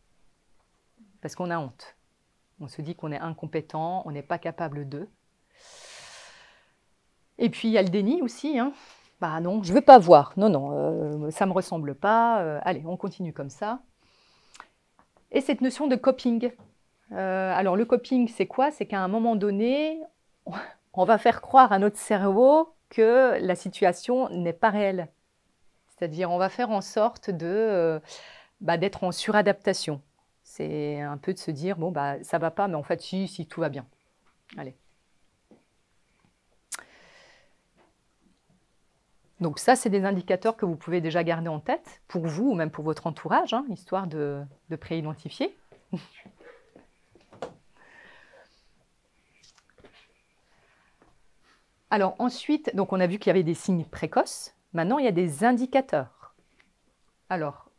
Parce qu'on a honte. On se dit qu'on est incompétent, on n'est pas capable de. Et puis, il y a le déni aussi. Hein. Bah non, je ne veux pas voir. Non, non, ça ne me ressemble pas. Allez, on continue comme ça. Et cette notion de coping. Alors, le coping, c'est quoi? C'est qu'à un moment donné, on va faire croire à notre cerveau que la situation n'est pas réelle. C'est-à-dire, on va faire en sorte d'être en suradaptation. C'est un peu de se dire, bon, bah, ça ne va pas, mais en fait, si, tout va bien. Allez. Donc ça, c'est des indicateurs que vous pouvez déjà garder en tête, pour vous ou même pour votre entourage, hein, histoire de pré-identifier. Alors ensuite, donc on a vu qu'il y avait des signes précoces. Maintenant, il y a des indicateurs. Alors,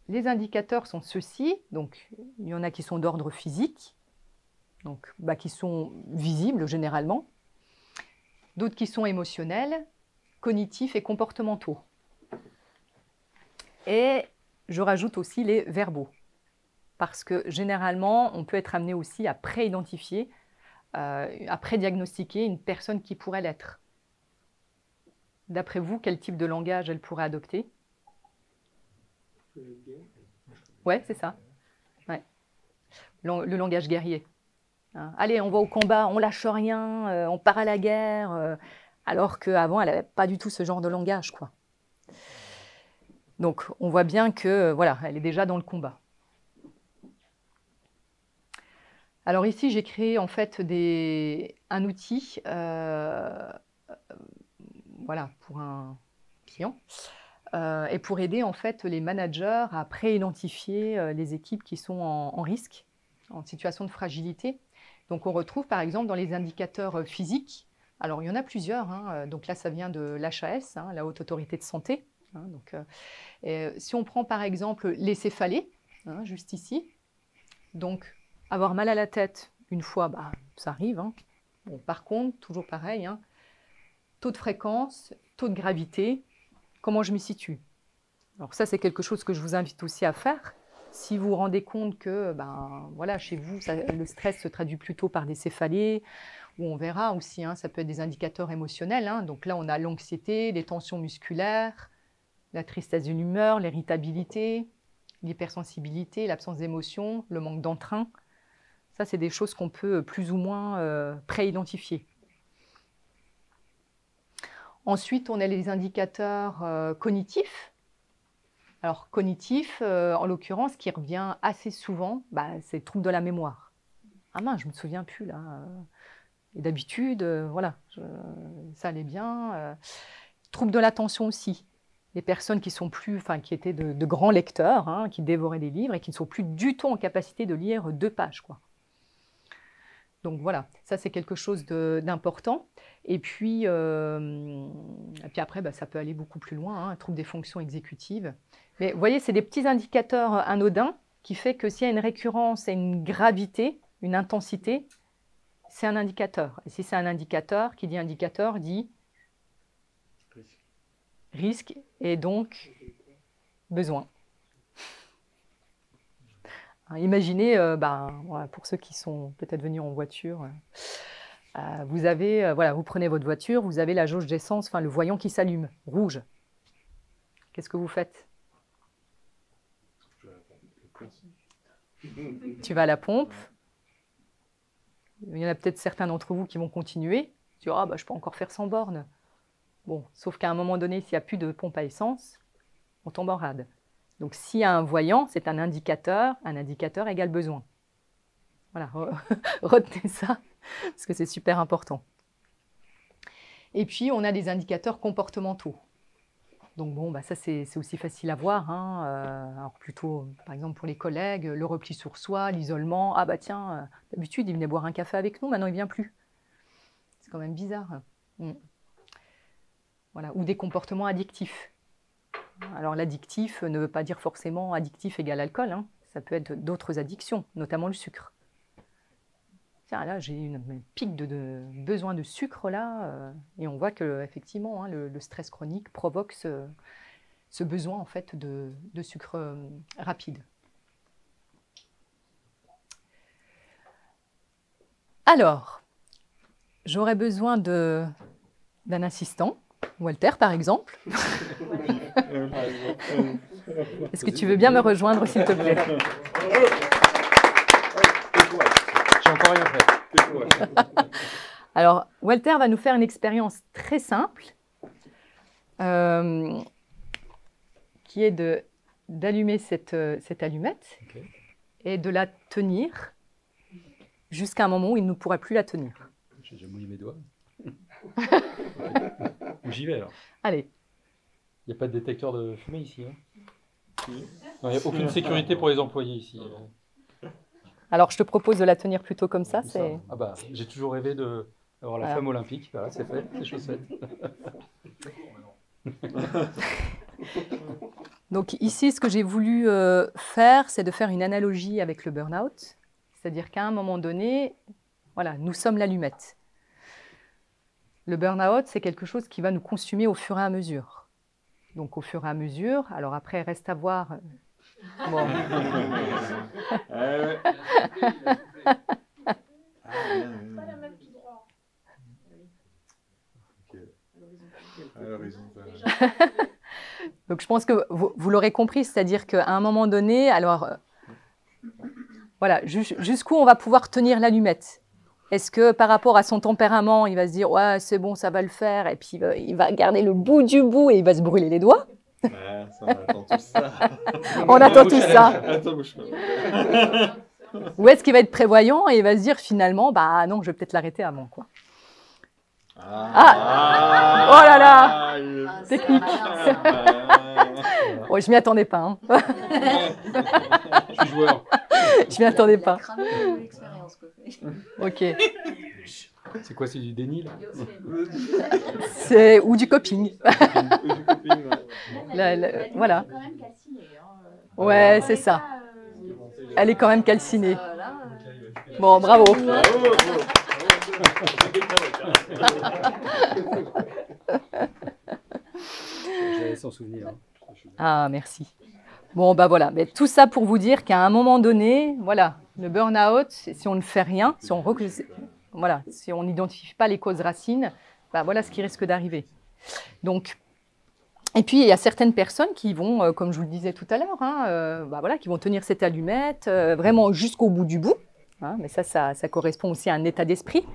les indicateurs sont ceux-ci. Donc, il y en a qui sont d'ordre physique, donc qui sont visibles généralement. D'autres qui sont émotionnels, cognitifs et comportementaux. Et je rajoute aussi les verbaux, parce que généralement, on peut être amené aussi à pré-identifier, à pré-diagnostiquer une personne qui pourrait l'être. D'après vous, quel type de langage elle pourrait adopter? Ouais, c'est ça. Ouais. Le langage guerrier. Hein. Allez, on va au combat, on lâche rien, on part à la guerre, alors qu'avant, elle n'avait pas du tout ce genre de langage, quoi. Donc, on voit bien que, voilà, elle est déjà dans le combat. Alors ici, j'ai créé en fait un outil, voilà, pour un client, et pour aider en fait les managers à pré-identifier les équipes qui sont en risque, en situation de fragilité. Donc, on retrouve par exemple dans les indicateurs physiques. Alors, il y en a plusieurs. Hein, donc là, ça vient de l'HAS, hein, la Haute Autorité de Santé. Hein, donc, si on prend par exemple les céphalées, hein, juste ici, donc avoir mal à la tête une fois, ça arrive. Hein. Bon, par contre, toujours pareil, hein, taux de fréquence, taux de gravité, comment je m'y situe. Alors ça, c'est quelque chose que je vous invite aussi à faire. Si vous vous rendez compte que voilà, chez vous, le stress se traduit plutôt par des céphalées, ou on verra aussi, hein, ça peut être des indicateurs émotionnels. Hein. Donc là, on a l'anxiété, les tensions musculaires, la tristesse d'une humeur, l'irritabilité, l'hypersensibilité, l'absence d'émotion, le manque d'entrain. Ça, c'est des choses qu'on peut plus ou moins pré-identifier. Ensuite, on a les indicateurs cognitifs. Alors, cognitif, en l'occurrence, qui revient assez souvent, c'est le trouble de la mémoire. Ah mince, je ne me souviens plus là. Et d'habitude, voilà, ça allait bien. Trouble de l'attention aussi. Les personnes qui sont plus, qui étaient de grands lecteurs, hein, qui dévoraient des livres et qui ne sont plus du tout en capacité de lire 2 pages, quoi. Donc voilà, ça c'est quelque chose d'important. Et puis après, ça peut aller beaucoup plus loin, hein, trouble des fonctions exécutives. Mais vous voyez, c'est des petits indicateurs anodins qui fait que s'il y a une récurrence et une gravité, une intensité, c'est un indicateur. Et si c'est un indicateur, qui dit indicateur dit risque et donc besoin. Imaginez, voilà, pour ceux qui sont peut-être venus en voiture, vous avez, voilà, vous prenez votre voiture, vous avez la jauge d'essence, le voyant qui s'allume, rouge. Qu'est-ce que vous faites? Tu vas à la pompe. Il y en a peut-être certains d'entre vous qui vont continuer. Tu dis, je peux encore faire 100 bornes. Bon, sauf qu'à un moment donné, s'il n'y a plus de pompe à essence, on tombe en rade. Donc, s'il y a un voyant, c'est un indicateur égale besoin. Voilà, retenez ça, parce que c'est super important. Et puis, on a des indicateurs comportementaux. Donc, bon, ça, c'est aussi facile à voir. Hein. Alors, plutôt, par exemple, pour les collègues, le repli sur soi, l'isolement. Ah, tiens, d'habitude, il venait boire un café avec nous, maintenant, il ne vient plus. C'est quand même bizarre. Voilà. Ou des comportements addictifs. Alors, l'addictif ne veut pas dire forcément addictif égale alcool. Hein. Ça peut être d'autres addictions, notamment le sucre. Tiens, là, j'ai une pique de besoin de sucre, là, et on voit qu'effectivement, hein, le stress chronique provoque ce besoin, en fait, de sucre rapide. Alors, j'aurais besoin d'un assistant, Walter, par exemple. Est-ce que tu veux bien me rejoindre, s'il te plaît? J'ai encore rien fait. Alors, Walter va nous faire une expérience très simple, qui est d'allumer cette allumette et de la tenir jusqu'à un moment où il ne pourra plus la tenir. J'ai déjà mouillé mes doigts. J'y vais alors. Allez. Il n'y a pas de détecteur de fumée ici. Hein. Non, il n'y a aucune sécurité pour les employés ici. Alors, je te propose de la tenir plutôt comme ça. C'est... Ah bah, j'ai toujours rêvé d'avoir la femme olympique. Voilà, c'est fait, c'est chose faite. Donc ici, ce que j'ai voulu faire, c'est de faire une analogie avec le burn-out. C'est-à-dire qu'à un moment donné, voilà, nous sommes l'allumette. Le burn-out, c'est quelque chose qui va nous consumer au fur et à mesure. Donc au fur et à mesure, alors après, reste à voir... Bon. Pas la même tout droit. À l'horizontal. Donc je pense que vous l'aurez compris, c'est-à-dire qu'à un moment donné, alors voilà, jusqu'où on va pouvoir tenir l'allumette. Est-ce que par rapport à son tempérament, il va se dire ouais c'est bon, ça va le faire, et puis il va garder le bout du bout et il va se brûler les doigts. Ouais, ça, on attend tout ça. On attend tout ça. Attends, bouge pas. Ou est-ce qu'il va être prévoyant et il va se dire finalement bah non, je vais peut-être l'arrêter avant quoi. Oh là là, technique. Ouais, je m'y attendais pas. Hein. Je suis joueur. Je m'y attendais pas. Ok. C'est quoi, c'est du déni là? C'est ou du coping. Voilà. quand même calcinée. Ouais, c'est ça. Elle est quand même calcinée. Bon, bravo. J'allais s'en souvenir. Ah, merci. Bon, bah voilà. Mais tout ça pour vous dire qu'à un moment donné, voilà, le burn-out, si on ne fait rien, si on n'identifie pas les causes racines, bah voilà ce qui risque d'arriver. Donc, et puis il y a certaines personnes qui vont, comme je vous le disais tout à l'heure, bah voilà, qui vont tenir cette allumette vraiment jusqu'au bout du bout. Hein, mais ça correspond aussi à un état d'esprit.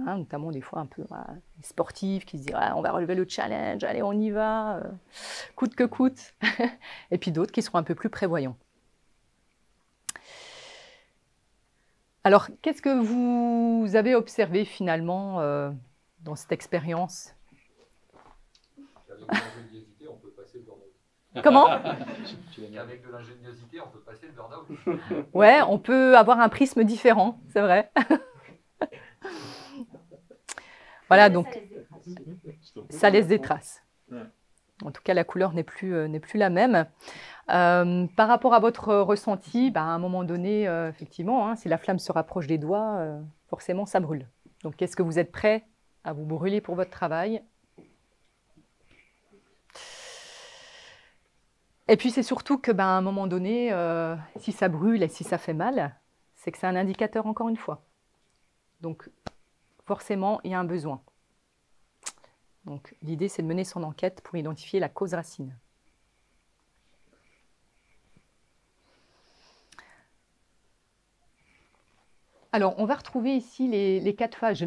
Hein, notamment des fois un peu les sportifs qui se disent on va relever le challenge, allez on y va, coûte que coûte. Et puis d'autres qui seront un peu plus prévoyants. Alors, qu'est-ce que vous avez observé finalement dans cette expérience? Avec de l'ingéniosité, on peut passer le burn-out. Comment? Avec de l'ingéniosité, on peut passer le burn-out. Ouais, on peut avoir un prisme différent, c'est vrai. Voilà, donc ça laisse des traces. En tout cas, la couleur n'est plus la même. Par rapport à votre ressenti, bah, à un moment donné, effectivement, hein, si la flamme se rapproche des doigts, forcément, ça brûle. Donc, est-ce que vous êtes prêt à vous brûler pour votre travail? Et puis, c'est surtout que, bah, à un moment donné, si ça brûle et si ça fait mal, c'est que c'est un indicateur, encore une fois. Donc, forcément, il y a un besoin. Donc, l'idée, c'est de mener son enquête pour identifier la cause racine. Alors, on va retrouver ici les 4 phases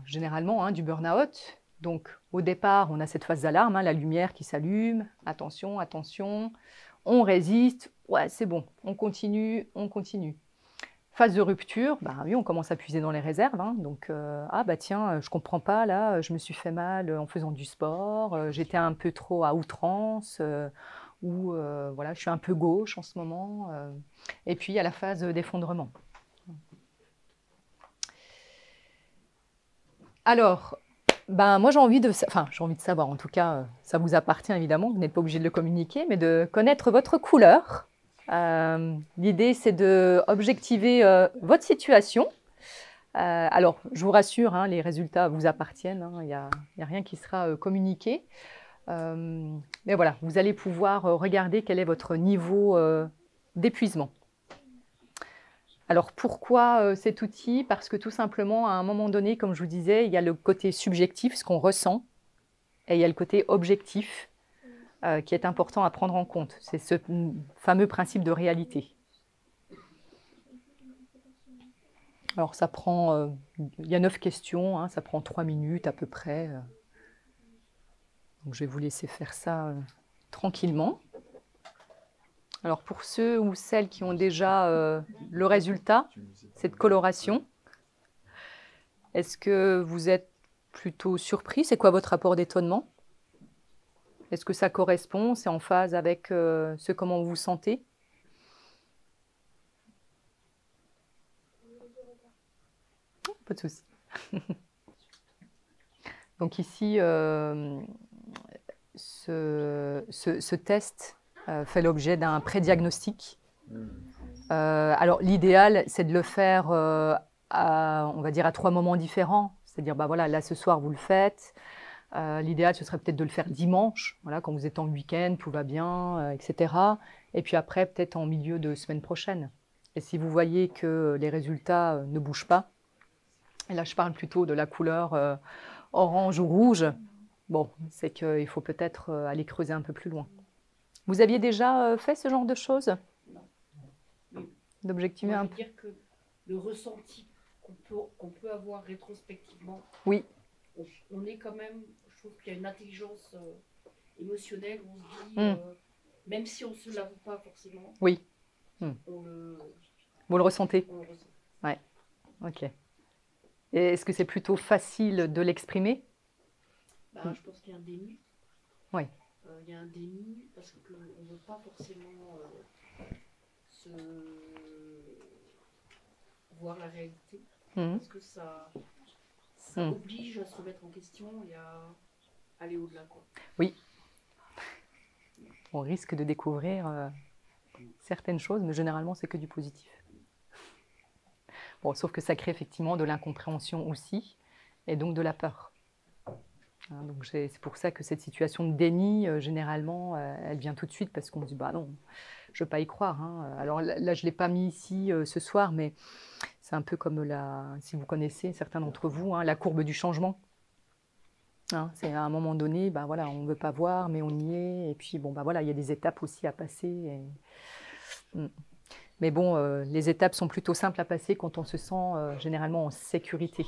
généralement hein, du burn-out. Donc, au départ, on a cette phase d'alarme, hein, la lumière qui s'allume. Attention, attention. On résiste. Ouais, c'est bon. On continue, on continue. Phase de rupture, bah oui, on commence à puiser dans les réserves. Hein, donc, ah bah tiens, je ne comprends pas, là, je me suis fait mal en faisant du sport, j'étais un peu trop à outrance, ou voilà, je suis un peu gauche en ce moment. Et puis, il y a la phase d'effondrement. Alors, ben, moi, j'ai envie de savoir, en tout cas, ça vous appartient évidemment, vous n'êtes pas obligé de le communiquer, mais de connaître votre couleur. L'idée, c'est d'objectiver votre situation. Alors, je vous rassure, hein, les résultats vous appartiennent, hein, il n'y a rien qui sera communiqué. Mais voilà, vous allez pouvoir regarder quel est votre niveau d'épuisement. Alors, pourquoi cet outil? Parce que tout simplement, à un moment donné, comme je vous disais, il y a le côté subjectif, ce qu'on ressent, et il y a le côté objectif, qui est important à prendre en compte. C'est ce fameux principe de réalité. Alors, ça prend... il y a 9 questions, hein, ça prend 3 minutes à peu près. Donc, je vais vous laisser faire ça tranquillement. Alors, pour ceux ou celles qui ont déjà le résultat, cette coloration, est-ce que vous êtes plutôt surpris. C'est quoi votre rapport d'étonnement? Est-ce que ça correspond? C'est en phase avec ce comment vous vous sentez? Pas de souci. Donc ici, ce test fait l'objet d'un prédiagnostic. Alors l'idéal, c'est de le faire on va dire à 3 moments différents. C'est-à-dire, bah voilà, là ce soir vous le faites. L'idéal, ce serait peut-être de le faire dimanche, voilà, quand vous êtes en week-end, tout va bien, etc. Et puis après, peut-être en milieu de semaine prochaine. Et si vous voyez que les résultats ne bougent pas, et là je parle plutôt de la couleur orange ou rouge, bon, c'est qu'il faut peut-être aller creuser un peu plus loin. Vous aviez déjà fait ce genre de choses? D'objectiver un peu? dire que le ressenti qu'on peut avoir rétrospectivement, oui. On est quand même, je trouve qu'il y a une intelligence émotionnelle où on se dit, même si on ne se l'avoue pas forcément, oui. Vous le ressentez? On le ressent. Ouais, ok. Et est-ce que c'est plutôt facile de l'exprimer? Je pense qu'il y a un déni. Oui. Il y a un déni parce qu'on ne veut pas forcément voir la réalité. Parce que ça oblige à se remettre en question et à aller au-delà. Oui. On risque de découvrir certaines choses, mais généralement, c'est que du positif. Bon, sauf que ça crée effectivement de l'incompréhension aussi, et donc de la peur. Hein, donc c'est pour ça que cette situation de déni, généralement, elle vient tout de suite, parce qu'on se dit, bah non, je ne veux pas y croire. Hein. Alors là, je ne l'ai pas mis ici ce soir, mais c'est un peu comme si vous connaissez, certains d'entre vous, hein, la courbe du changement. Hein, c'est à un moment donné, bah voilà, on ne veut pas voir, mais on y est. Et puis, bon, bah voilà, il y a des étapes aussi à passer. Mais bon, les étapes sont plutôt simples à passer quand on se sent généralement en sécurité.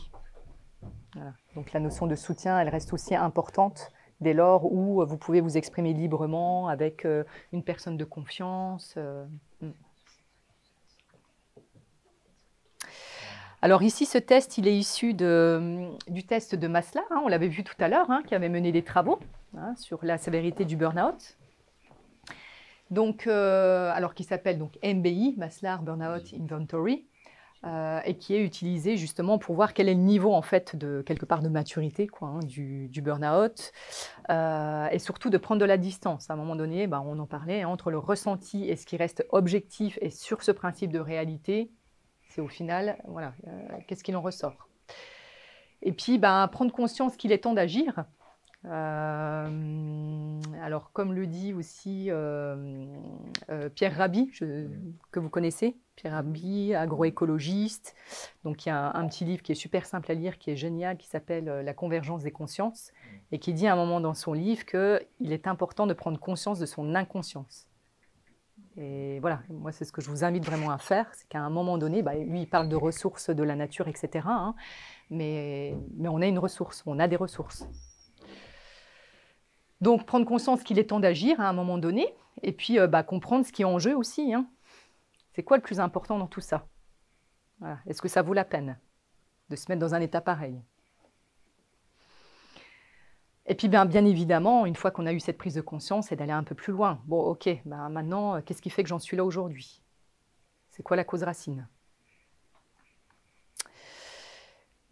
Voilà. Donc la notion de soutien, elle reste aussi importante dès lors où vous pouvez vous exprimer librement avec une personne de confiance. Alors ici, ce test, il est issu du test de Maslar, hein, on l'avait vu tout à l'heure, hein, qui avait mené des travaux sur la sévérité du burn-out. Donc, alors qui s'appelle donc MBI, Maslar Burnout Inventory, et qui est utilisé justement pour voir quel est le niveau en fait quelque part de maturité du burn-out, et surtout de prendre de la distance. À un moment donné, on en parlait, entre le ressenti et ce qui reste objectif, et sur ce principe de réalité, c'est au final, voilà, qu'est-ce qu'il en ressort. Et puis, prendre conscience qu'il est temps d'agir. Alors, comme le dit aussi Pierre Rabhi, que vous connaissez, Pierre Rabhi, agroécologiste. Donc, il y a un petit livre qui est super simple à lire, qui est génial, qui s'appelle La convergence des consciences, et qui dit à un moment dans son livre qu'il est important de prendre conscience de son inconscience. Et voilà, moi, c'est ce que je vous invite vraiment à faire, c'est qu'à un moment donné, lui, il parle de ressources de la nature, etc. Hein, mais on a une ressource, on a des ressources. Donc, prendre conscience qu'il est temps d'agir à un moment donné, et puis comprendre ce qui est en jeu aussi. Hein. C'est quoi le plus important dans tout ça? Voilà. Est-ce que ça vaut la peine de se mettre dans un état pareil? Et puis, bien évidemment, une fois qu'on a eu cette prise de conscience, c'est d'aller un peu plus loin. Bon, ok, maintenant, qu'est-ce qui fait que j'en suis là aujourd'hui? C'est quoi la cause racine?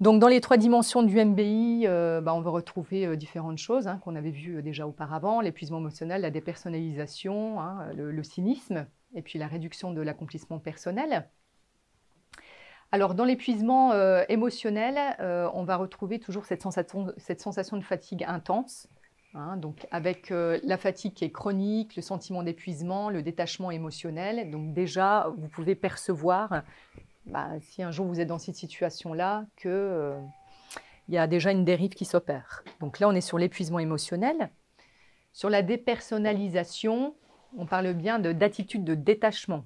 Donc, dans les 3 dimensions du MBI, on va retrouver différentes choses qu'on avait vues déjà auparavant, l'épuisement émotionnel, la dépersonnalisation, le cynisme, et puis la réduction de l'accomplissement personnel. Alors, dans l'épuisement émotionnel, on va retrouver toujours cette sensation de fatigue intense, donc avec la fatigue qui est chronique, le sentiment d'épuisement, le détachement émotionnel. Donc déjà, vous pouvez percevoir, si un jour vous êtes dans cette situation-là, qu'il y a déjà une dérive qui s'opère. Donc là, on est sur l'épuisement émotionnel. Sur la dépersonnalisation, on parle bien d'attitude de détachement.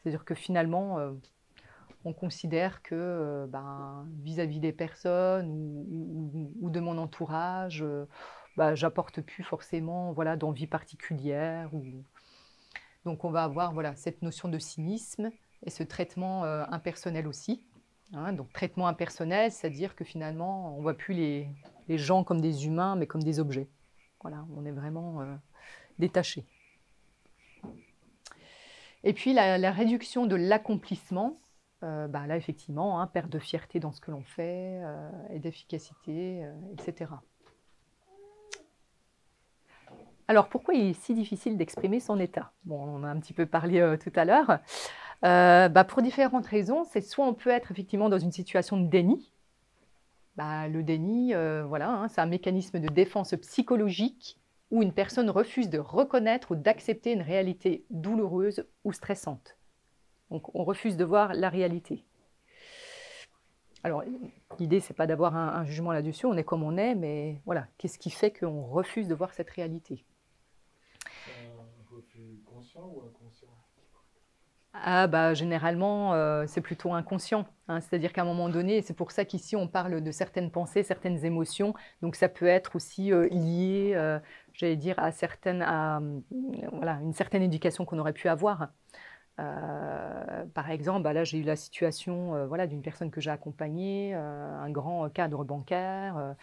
C'est-à-dire que finalement, on considère que vis-à-vis des personnes ou de mon entourage, j'apporte plus forcément d'envie particulière. Donc on va avoir cette notion de cynisme et ce traitement impersonnel aussi. Hein, donc traitement impersonnel, c'est-à-dire que finalement, on ne voit plus les gens comme des humains, mais comme des objets. Voilà, on est vraiment détaché. Et puis la réduction de l'accomplissement, là effectivement, hein, perte de fierté dans ce que l'on fait, et d'efficacité, etc. Alors pourquoi il est si difficile d'exprimer son état? Bon, on en a un petit peu parlé tout à l'heure. Pour différentes raisons, c'est soit on peut être effectivement dans une situation de déni. Le déni, voilà, hein, c'est un mécanisme de défense psychologique où une personne refuse de reconnaître ou d'accepter une réalité douloureuse ou stressante. Donc on refuse de voir la réalité. Alors l'idée, c'est pas d'avoir un jugement là-dessus, on est comme on est, mais voilà, qu'est-ce qui fait qu'on refuse de voir cette réalité? C'est un refus conscient ou inconscient? Généralement, c'est plutôt inconscient. Hein, c'est-à-dire qu'à un moment donné, c'est pour ça qu'ici, on parle de certaines pensées, certaines émotions. Donc, ça peut être aussi lié, j'allais dire, à une certaine éducation qu'on aurait pu avoir. Par exemple, là, j'ai eu la situation d'une personne que j'ai accompagnée, un grand cadre bancaire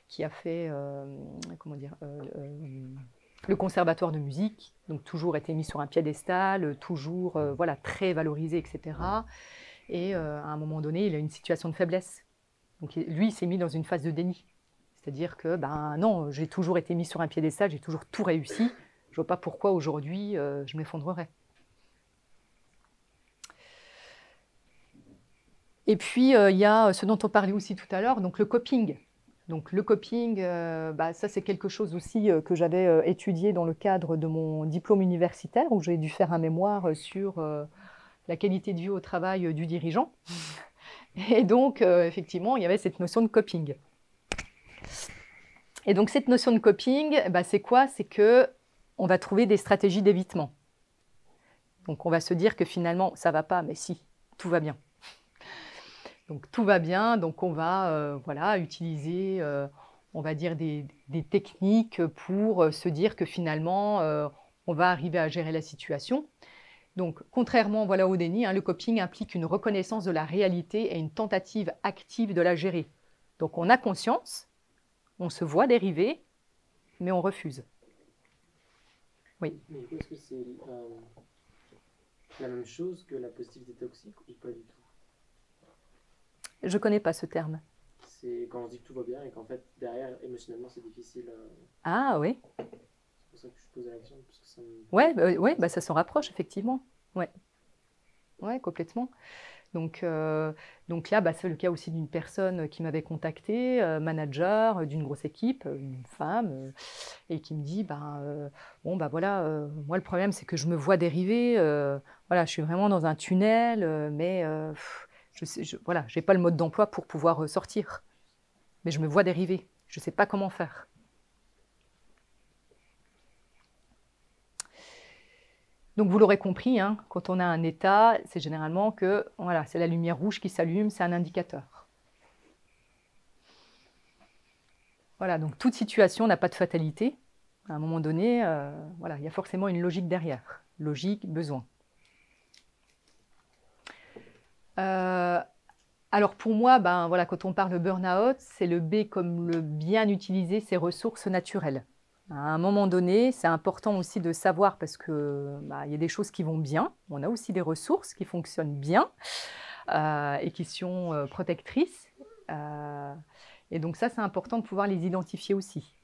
qui a fait, le conservatoire de musique, donc toujours été mis sur un piédestal, toujours très valorisé, etc. Et à un moment donné, il a une situation de faiblesse. Donc lui, il s'est mis dans une phase de déni. C'est-à-dire que, non, j'ai toujours été mis sur un piédestal, j'ai toujours tout réussi. Je ne vois pas pourquoi aujourd'hui je m'effondrerais. Et puis, il y a ce dont on parlait aussi tout à l'heure, donc le coping. Donc le coping, ça c'est quelque chose aussi que j'avais étudié dans le cadre de mon diplôme universitaire, où j'ai dû faire un mémoire sur la qualité de vie au travail du dirigeant. Et donc, effectivement, il y avait cette notion de coping. Et donc cette notion de coping, c'est quoi? C'est qu'on va trouver des stratégies d'évitement. Donc on va se dire que finalement, ça ne va pas, mais si, tout va bien. Donc tout va bien, donc on va utiliser, on va dire, des techniques pour se dire que finalement, on va arriver à gérer la situation. Donc contrairement au déni, hein, le coping implique une reconnaissance de la réalité et une tentative active de la gérer. Donc on a conscience, on se voit dériver, mais on refuse. Oui. Mais est-ce que c'est la même chose que la positivité toxique ou pas du tout? Je ne connais pas ce terme. C'est quand on dit que tout va bien et qu'en fait, derrière, émotionnellement, c'est difficile. Ah oui. C'est pour ça que je pose la question. Parce que ça ça s'en rapproche, effectivement. Ouais, complètement. Donc là, c'est le cas aussi d'une personne qui m'avait contactée, manager d'une grosse équipe, une femme, et qui me dit, moi le problème, c'est que je me vois dériver, je suis vraiment dans un tunnel, mais je n'ai pas le mode d'emploi pour pouvoir sortir. Mais je me vois dériver. Je ne sais pas comment faire. Donc, vous l'aurez compris, hein, quand on a un état, c'est généralement que c'est la lumière rouge qui s'allume, c'est un indicateur. Voilà, donc toute situation n'a pas de fatalité. À un moment donné, il y a forcément une logique derrière. Logique, besoin. Alors pour moi, quand on parle de burn-out, c'est le B comme le bien utiliser ses ressources naturelles. À un moment donné, c'est important aussi de savoir parce que y a des choses qui vont bien. On a aussi des ressources qui fonctionnent bien et qui sont protectrices. Et donc ça, c'est important de pouvoir les identifier aussi.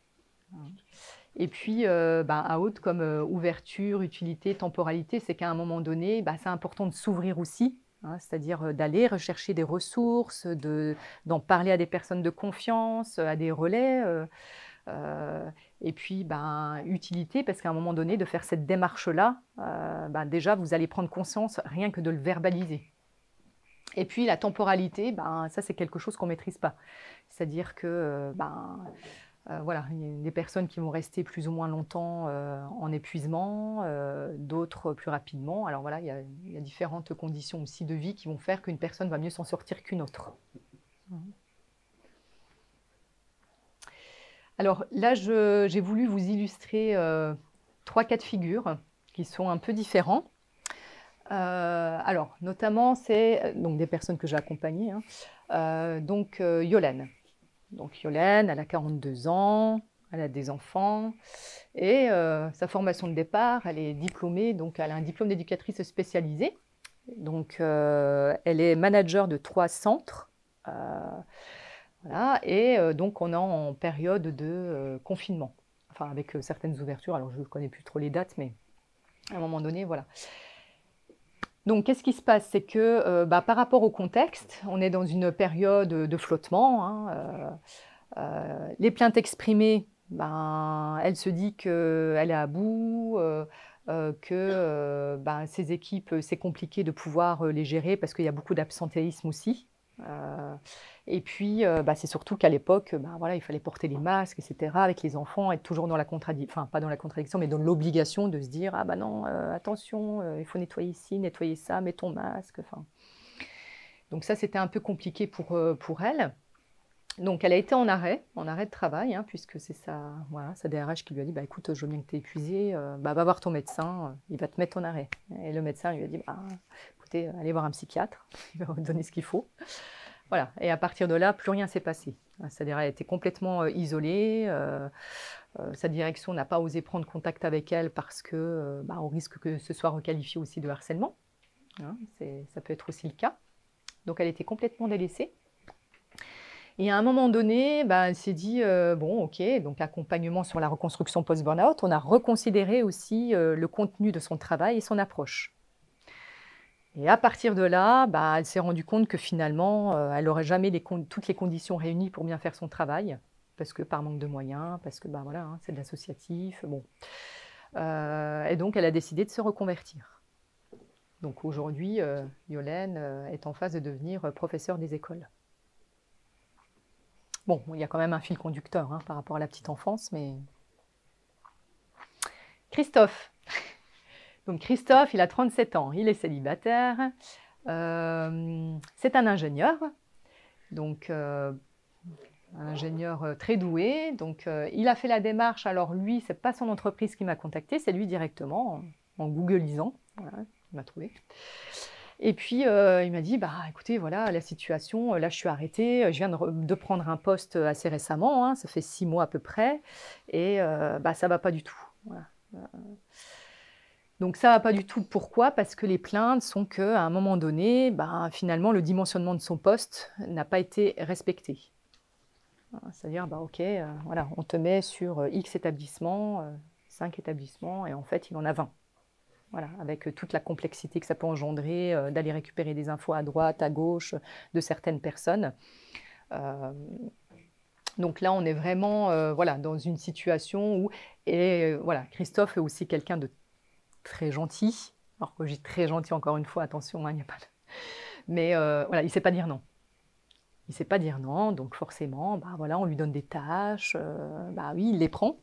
Et puis, à haute comme ouverture, utilité, temporalité, c'est qu'à un moment donné, c'est important de s'ouvrir aussi. Hein, c'est-à-dire d'aller rechercher des ressources, d'en parler à des personnes de confiance, à des relais, et puis utilité, parce qu'à un moment donné, de faire cette démarche-là, déjà, vous allez prendre conscience rien que de le verbaliser. Et puis la temporalité, ça c'est quelque chose qu'on ne maîtrise pas. C'est-à-dire que il y a des personnes qui vont rester plus ou moins longtemps en épuisement, d'autres plus rapidement. Alors voilà, il y a différentes conditions aussi de vie qui vont faire qu'une personne va mieux s'en sortir qu'une autre. Alors là, j'ai voulu vous illustrer 3 cas de figure qui sont un peu différents. Alors, notamment, c'est donc des personnes que j'ai accompagnées. Yolène. Donc, Yolène, elle a 42 ans, elle a des enfants. Et sa formation de départ, elle est diplômée, donc elle a un diplôme d'éducatrice spécialisée. Donc, elle est manager de 3 centres. Voilà, et donc, on est en période de confinement. Enfin, avec certaines ouvertures. Alors, je ne connais plus trop les dates, mais à un moment donné, voilà. Donc, qu'est-ce qui se passe? C'est que par rapport au contexte, on est dans une période de flottement. Les plaintes exprimées, elle se dit qu'elle est à bout, que ces équipes, c'est compliqué de pouvoir les gérer parce qu'il y a beaucoup d'absentéisme aussi. Et puis, c'est surtout qu'à l'époque, il fallait porter les masques, etc. Avec les enfants, être toujours dans la contradiction, enfin pas dans la contradiction, mais dans l'obligation de se dire ah non, attention, il faut nettoyer ici, nettoyer ça, mets ton masque. Donc ça, c'était un peu compliqué pour elle. Donc elle a été en arrêt de travail, puisque c'est sa DRH qui lui a dit écoute, je veux bien que tu es épuisée, va voir ton médecin, il va te mettre en arrêt. Et le médecin lui a dit écoutez, allez voir un psychiatre, il va vous donner ce qu'il faut. Voilà, et à partir de là, plus rien s'est passé. C'est-à-dire elle a été complètement isolée, sa direction n'a pas osé prendre contact avec elle parce que, on risque que ce soit requalifié aussi de harcèlement. Ça peut être aussi le cas. Donc elle était complètement délaissée. Et à un moment donné, elle s'est dit, ok, donc accompagnement sur la reconstruction post-burnout, on a reconsidéré aussi le contenu de son travail et son approche. Et à partir de là, elle s'est rendue compte que finalement, elle n'aurait jamais toutes les conditions réunies pour bien faire son travail, parce que par manque de moyens, parce que c'est de l'associatif. Bon. Et donc, elle a décidé de se reconvertir. Donc aujourd'hui, Yolène est en phase de devenir professeure des écoles. Bon, il y a quand même un fil conducteur par rapport à la petite enfance, mais... Christophe. Donc Christophe, il a 37 ans, il est célibataire, c'est un ingénieur, donc un ingénieur très doué. Donc il a fait la démarche, alors lui, ce n'est pas son entreprise qui m'a contacté, c'est lui directement, en googlisant, voilà, il m'a trouvé. Et puis il m'a dit, écoutez, voilà la situation, là je suis arrêtée, je viens de prendre un poste assez récemment, ça fait 6 mois à peu près, et ça ne va pas du tout. Voilà. Donc ça ne va pas du tout. Pourquoi? Parce que les plaintes sont qu'à un moment donné, finalement, le dimensionnement de son poste n'a pas été respecté. C'est-à-dire, voilà, on te met sur X établissements, 5 établissements, et en fait, il en a 20. Voilà, avec toute la complexité que ça peut engendrer d'aller récupérer des infos à droite, à gauche de certaines personnes. Donc là, on est vraiment dans une situation où... Et voilà, Christophe est aussi quelqu'un de très gentil. Alors que je dis très gentil, encore une fois, attention, il n'y a pas de... Mais voilà, il ne sait pas dire non. Il ne sait pas dire non, donc forcément, on lui donne des tâches. Oui, il les prend.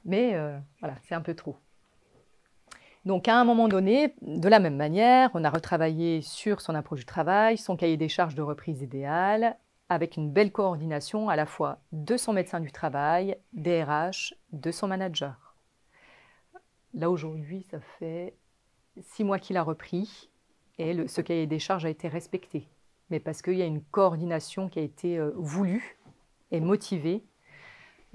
Mais voilà, c'est un peu trop. Donc à un moment donné, de la même manière, on a retravaillé sur son approche du travail, son cahier des charges de reprise idéale, avec une belle coordination à la fois de son médecin du travail, des RH, de son manager. Là, aujourd'hui, ça fait 6 mois qu'il a repris et ce cahier des charges a été respecté. Mais parce qu'il y a une coordination qui a été voulue et motivée,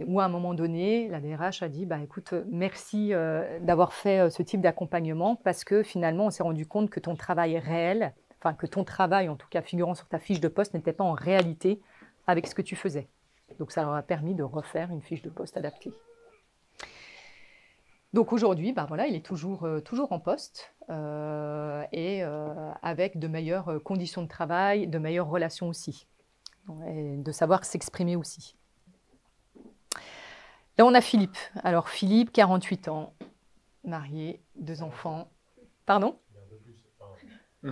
où à un moment donné, la DRH a dit écoute, merci d'avoir fait ce type d'accompagnement parce que finalement, on s'est rendu compte que ton travail réel, enfin que ton travail, en tout cas figurant sur ta fiche de poste, n'était pas en réalité avec ce que tu faisais. Donc ça leur a permis de refaire une fiche de poste adaptée. Donc aujourd'hui, il est toujours en poste et avec de meilleures conditions de travail, de meilleures relations aussi, et de savoir s'exprimer aussi. Là, on a Philippe. Alors Philippe, 48 ans, marié, 2 enfants. Pardon ? On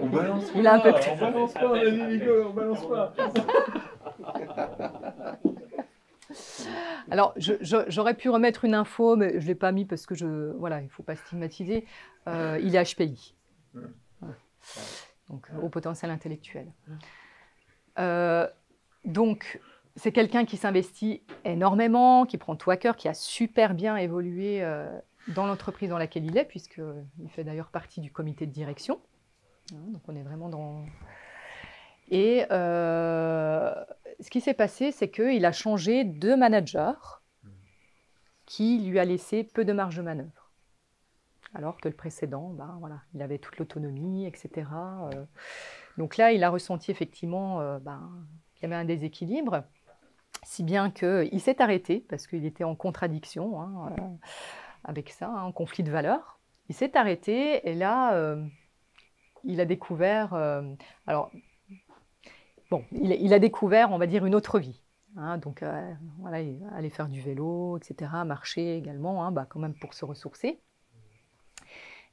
balance pas. Il a un peu On balance pas, on balance pas. Alors, j'aurais pu remettre une info, mais je ne l'ai pas mis parce que voilà, il ne faut pas stigmatiser. Il est HPI. Voilà. Donc, haut potentiel intellectuel. Donc, c'est quelqu'un qui s'investit énormément, qui prend tout à cœur, qui a super bien évolué dans l'entreprise dans laquelle il est, puisqu'il fait d'ailleurs partie du comité de direction. Donc on est vraiment dans... Et ce qui s'est passé, c'est qu'il a changé de manager qui lui a laissé peu de marge de manœuvre. Alors que le précédent, voilà, il avait toute l'autonomie, etc. Donc là, il a ressenti effectivement qu'il y avait un déséquilibre, si bien qu'il s'est arrêté, parce qu'il était en contradiction avec ça, en conflit de valeurs. Il s'est arrêté et là, il a découvert... il a découvert, on va dire, une autre vie. Donc, voilà, il allait faire du vélo, etc., marcher également, quand même pour se ressourcer.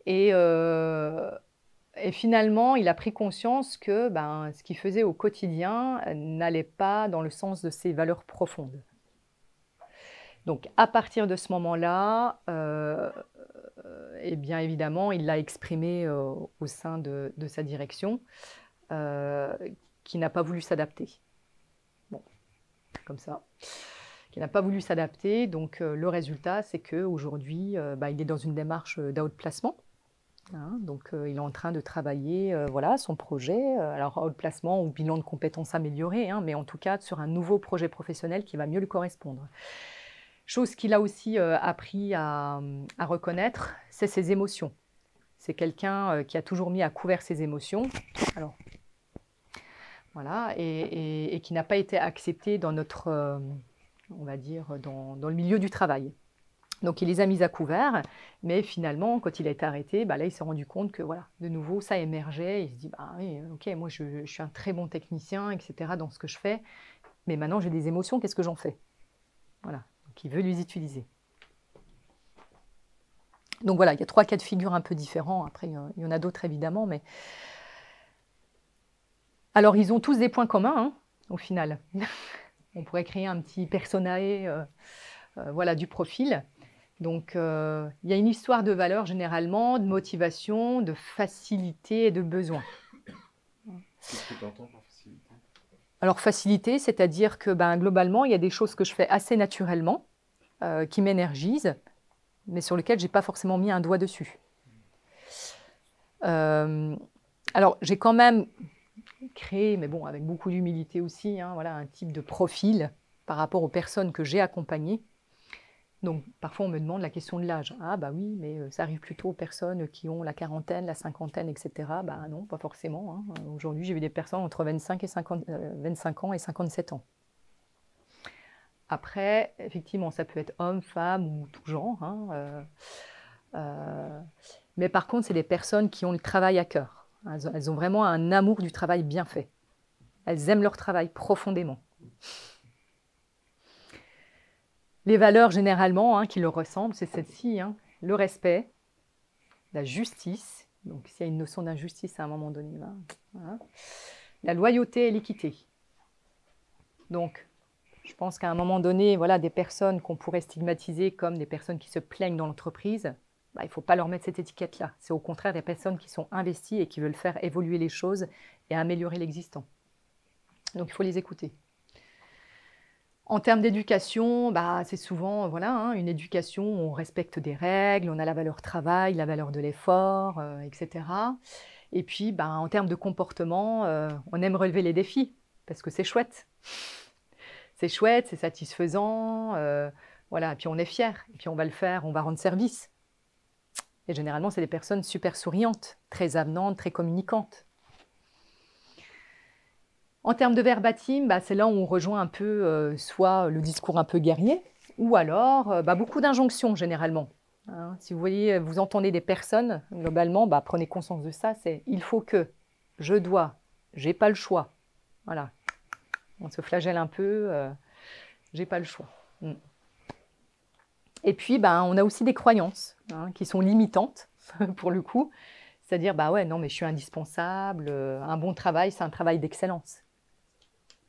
Et finalement, il a pris conscience que ce qu'il faisait au quotidien n'allait pas dans le sens de ses valeurs profondes. Donc, à partir de ce moment-là, bien évidemment, il l'a exprimé au sein de sa direction, qui n'a pas voulu s'adapter. Bon, comme ça. Qui n'a pas voulu s'adapter. Donc, le résultat, c'est qu'aujourd'hui, il est dans une démarche d'outplacement. Donc, il est en train de travailler son projet. Alors, outplacement ou bilan de compétences améliorées, mais en tout cas, sur un nouveau projet professionnel qui va mieux lui correspondre. Chose qu'il a aussi appris à reconnaître, c'est ses émotions. C'est quelqu'un qui a toujours mis à couvert ses émotions. Alors, voilà, et qui n'a pas été accepté dans notre, on va dire, dans le milieu du travail. Donc, il les a mises à couvert, mais finalement, quand il a été arrêté, là, il s'est rendu compte que, voilà, de nouveau, ça émergeait. Il se dit, oui, ok, moi, je suis un très bon technicien, etc., dans ce que je fais, mais maintenant, j'ai des émotions, qu'est-ce que j'en fais? Voilà, donc il veut les utiliser. Donc, voilà, il y a 3 cas de figure un peu différents. Après, il y en a d'autres, évidemment, mais... Alors, ils ont tous des points communs, au final. On pourrait créer un petit personae du profil. Donc, il y a une histoire de valeur, généralement, de motivation, de facilité et de besoin. Qu'est-ce que tu entends par facilité? Alors, facilité, c'est-à-dire que globalement, il y a des choses que je fais assez naturellement, qui m'énergisent, mais sur lesquelles je n'ai pas forcément mis un doigt dessus. Alors, j'ai quand même... créer, mais bon, avec beaucoup d'humilité aussi, un type de profil par rapport aux personnes que j'ai accompagnées. Donc, parfois, on me demande la question de l'âge. Ah, oui, mais ça arrive plutôt aux personnes qui ont la quarantaine, la cinquantaine, etc. Non, pas forcément. Aujourd'hui, j'ai vu des personnes entre 25 ans et 57 ans. Après, effectivement, ça peut être homme, femme ou tout genre. Mais par contre, c'est des personnes qui ont le travail à cœur. Elles ont vraiment un amour du travail bien fait. Elles aiment leur travail profondément. Les valeurs, généralement, qui leur ressemblent, c'est celle-ci, le respect, la justice. Donc, s'il y a une notion d'injustice à un moment donné, voilà. La loyauté et l'équité. Donc, je pense qu'à un moment donné, voilà, des personnes qu'on pourrait stigmatiser comme des personnes qui se plaignent dans l'entreprise, il ne faut pas leur mettre cette étiquette-là. C'est au contraire des personnes qui sont investies et qui veulent faire évoluer les choses et améliorer l'existant. Donc, il faut les écouter. En termes d'éducation, c'est souvent une éducation où on respecte des règles, on a la valeur travail, la valeur de l'effort, etc. Et puis, en termes de comportement, on aime relever les défis parce que c'est chouette. C'est chouette, c'est satisfaisant, voilà. Et puis, on est fiers. Et puis, on va le faire, on va rendre service. Et généralement, c'est des personnes super souriantes, très avenantes, très communicantes. En termes de verbatim, c'est là où on rejoint un peu soit le discours un peu guerrier, ou alors beaucoup d'injonctions généralement. Si vous voyez, vous entendez des personnes, globalement, prenez conscience de ça, c'est « il faut que »,« je dois »,« j'ai pas le choix ». Voilà, on se flagelle un peu, « j'ai pas le choix ». Et puis, on a aussi des croyances qui sont limitantes, pour le coup. C'est-à-dire, ouais, non, mais je suis indispensable, un bon travail, c'est un travail d'excellence.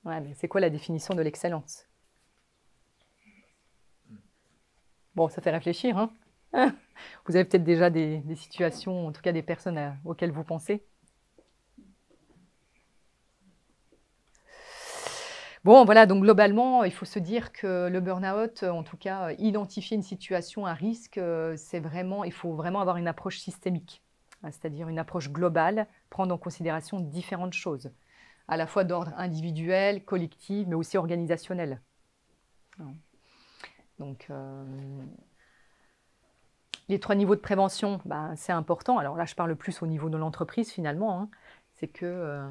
Ouais, mais c'est quoi la définition de l'excellence? Bon, ça fait réfléchir, Vous avez peut-être déjà des situations, en tout cas des personnes auxquelles vous pensez. Bon, voilà, donc globalement, il faut se dire que le burn-out, en tout cas, identifier une situation à risque, il faut vraiment avoir une approche systémique, hein, c'est-à-dire une approche globale, prendre en considération différentes choses, à la fois d'ordre individuel, collectif, mais aussi organisationnel. Donc, les 3 niveaux de prévention, c'est important. Alors là, je parle plus au niveau de l'entreprise finalement, hein. C'est que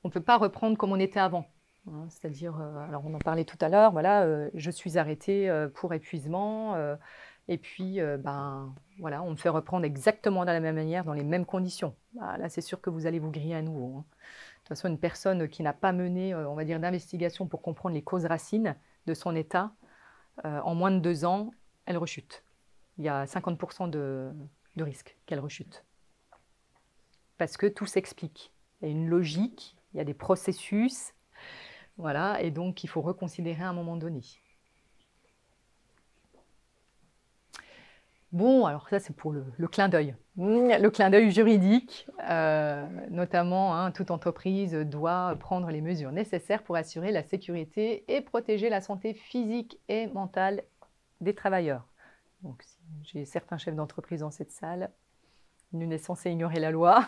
on ne peut pas reprendre comme on était avant. Hein, c'est-à-dire, alors on en parlait tout à l'heure, voilà, je suis arrêtée pour épuisement, et puis voilà, on me fait reprendre exactement de la même manière, dans les mêmes conditions. Là, c'est sûr que vous allez vous griller à nouveau. Hein. De toute façon, une personne qui n'a pas mené, on va dire, d'investigation pour comprendre les causes racines de son état, en moins de 2 ans, elle rechute. Il y a 50% de risque qu'elle rechute. Parce que tout s'explique. Il y a une logique, il y a des processus. Voilà, et donc il faut reconsidérer à un moment donné. Bon, alors ça c'est pour le clin d'œil. Le clin d'œil juridique, notamment, hein, toute entreprise doit prendre les mesures nécessaires pour assurer la sécurité et protéger la santé physique et mentale des travailleurs. Donc si j'ai certains chefs d'entreprise dans cette salle, nul n'est censé ignorer la loi.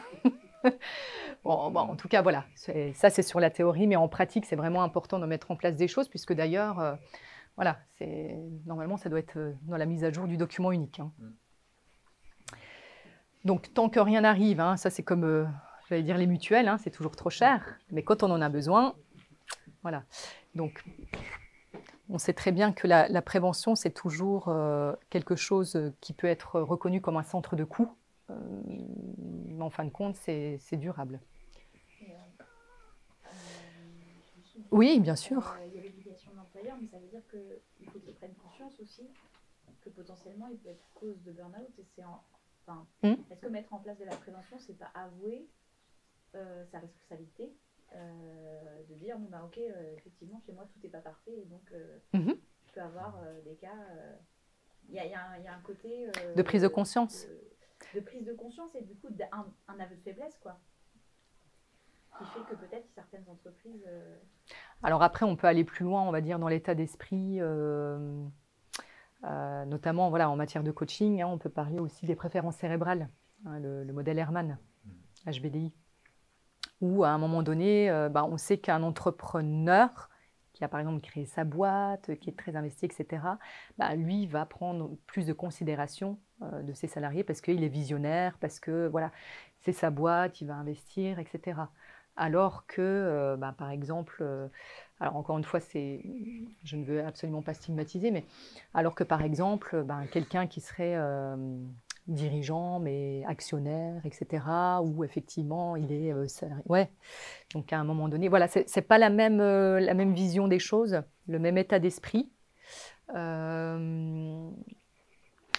Bon, en tout cas, voilà, ça c'est sur la théorie, mais en pratique, c'est vraiment important de mettre en place des choses, puisque d'ailleurs, voilà, normalement, ça doit être dans la mise à jour du document unique. Hein. Donc, tant que rien n'arrive, hein, ça c'est comme, j'allais dire les mutuelles, hein, c'est toujours trop cher, mais quand on en a besoin, voilà. Donc, on sait très bien que la prévention, c'est toujours quelque chose qui peut être reconnu comme un centre de coût. Mais en fin de compte, c'est durable. Oui, bien sûr. Il y a l'obligation de l'employeur, mais ça veut dire qu'il faut qu'il prenne conscience aussi que potentiellement il peut être cause de burn-out. Est-ce que mettre en place de la prévention, c'est pas avouer sa responsabilité, de dire bon, ok, effectivement, chez moi tout n'est pas parfait, et donc je peux avoir des cas. Il y a un côté de prise de conscience. De prise de conscience et du coup un aveu de faiblesse, quoi. Qui fait que peut-être certaines entreprises... Alors après, on peut aller plus loin, on va dire, dans l'état d'esprit, notamment voilà, en matière de coaching, hein, on peut parler aussi des préférences cérébrales, hein, le modèle Herrmann, HBDI, où à un moment donné, on sait qu'un entrepreneur qui a par exemple créé sa boîte, qui est très investi, etc., lui va prendre plus de considération de ses salariés parce qu'il est visionnaire, parce que voilà, c'est sa boîte, il va investir, etc. Alors que, par exemple, alors encore une fois, je ne veux absolument pas stigmatiser, mais alors que par exemple, quelqu'un qui serait dirigeant, mais actionnaire, etc., où effectivement il est salarié. Ouais. Donc à un moment donné, voilà, c'est pas la même vision des choses, le même état d'esprit.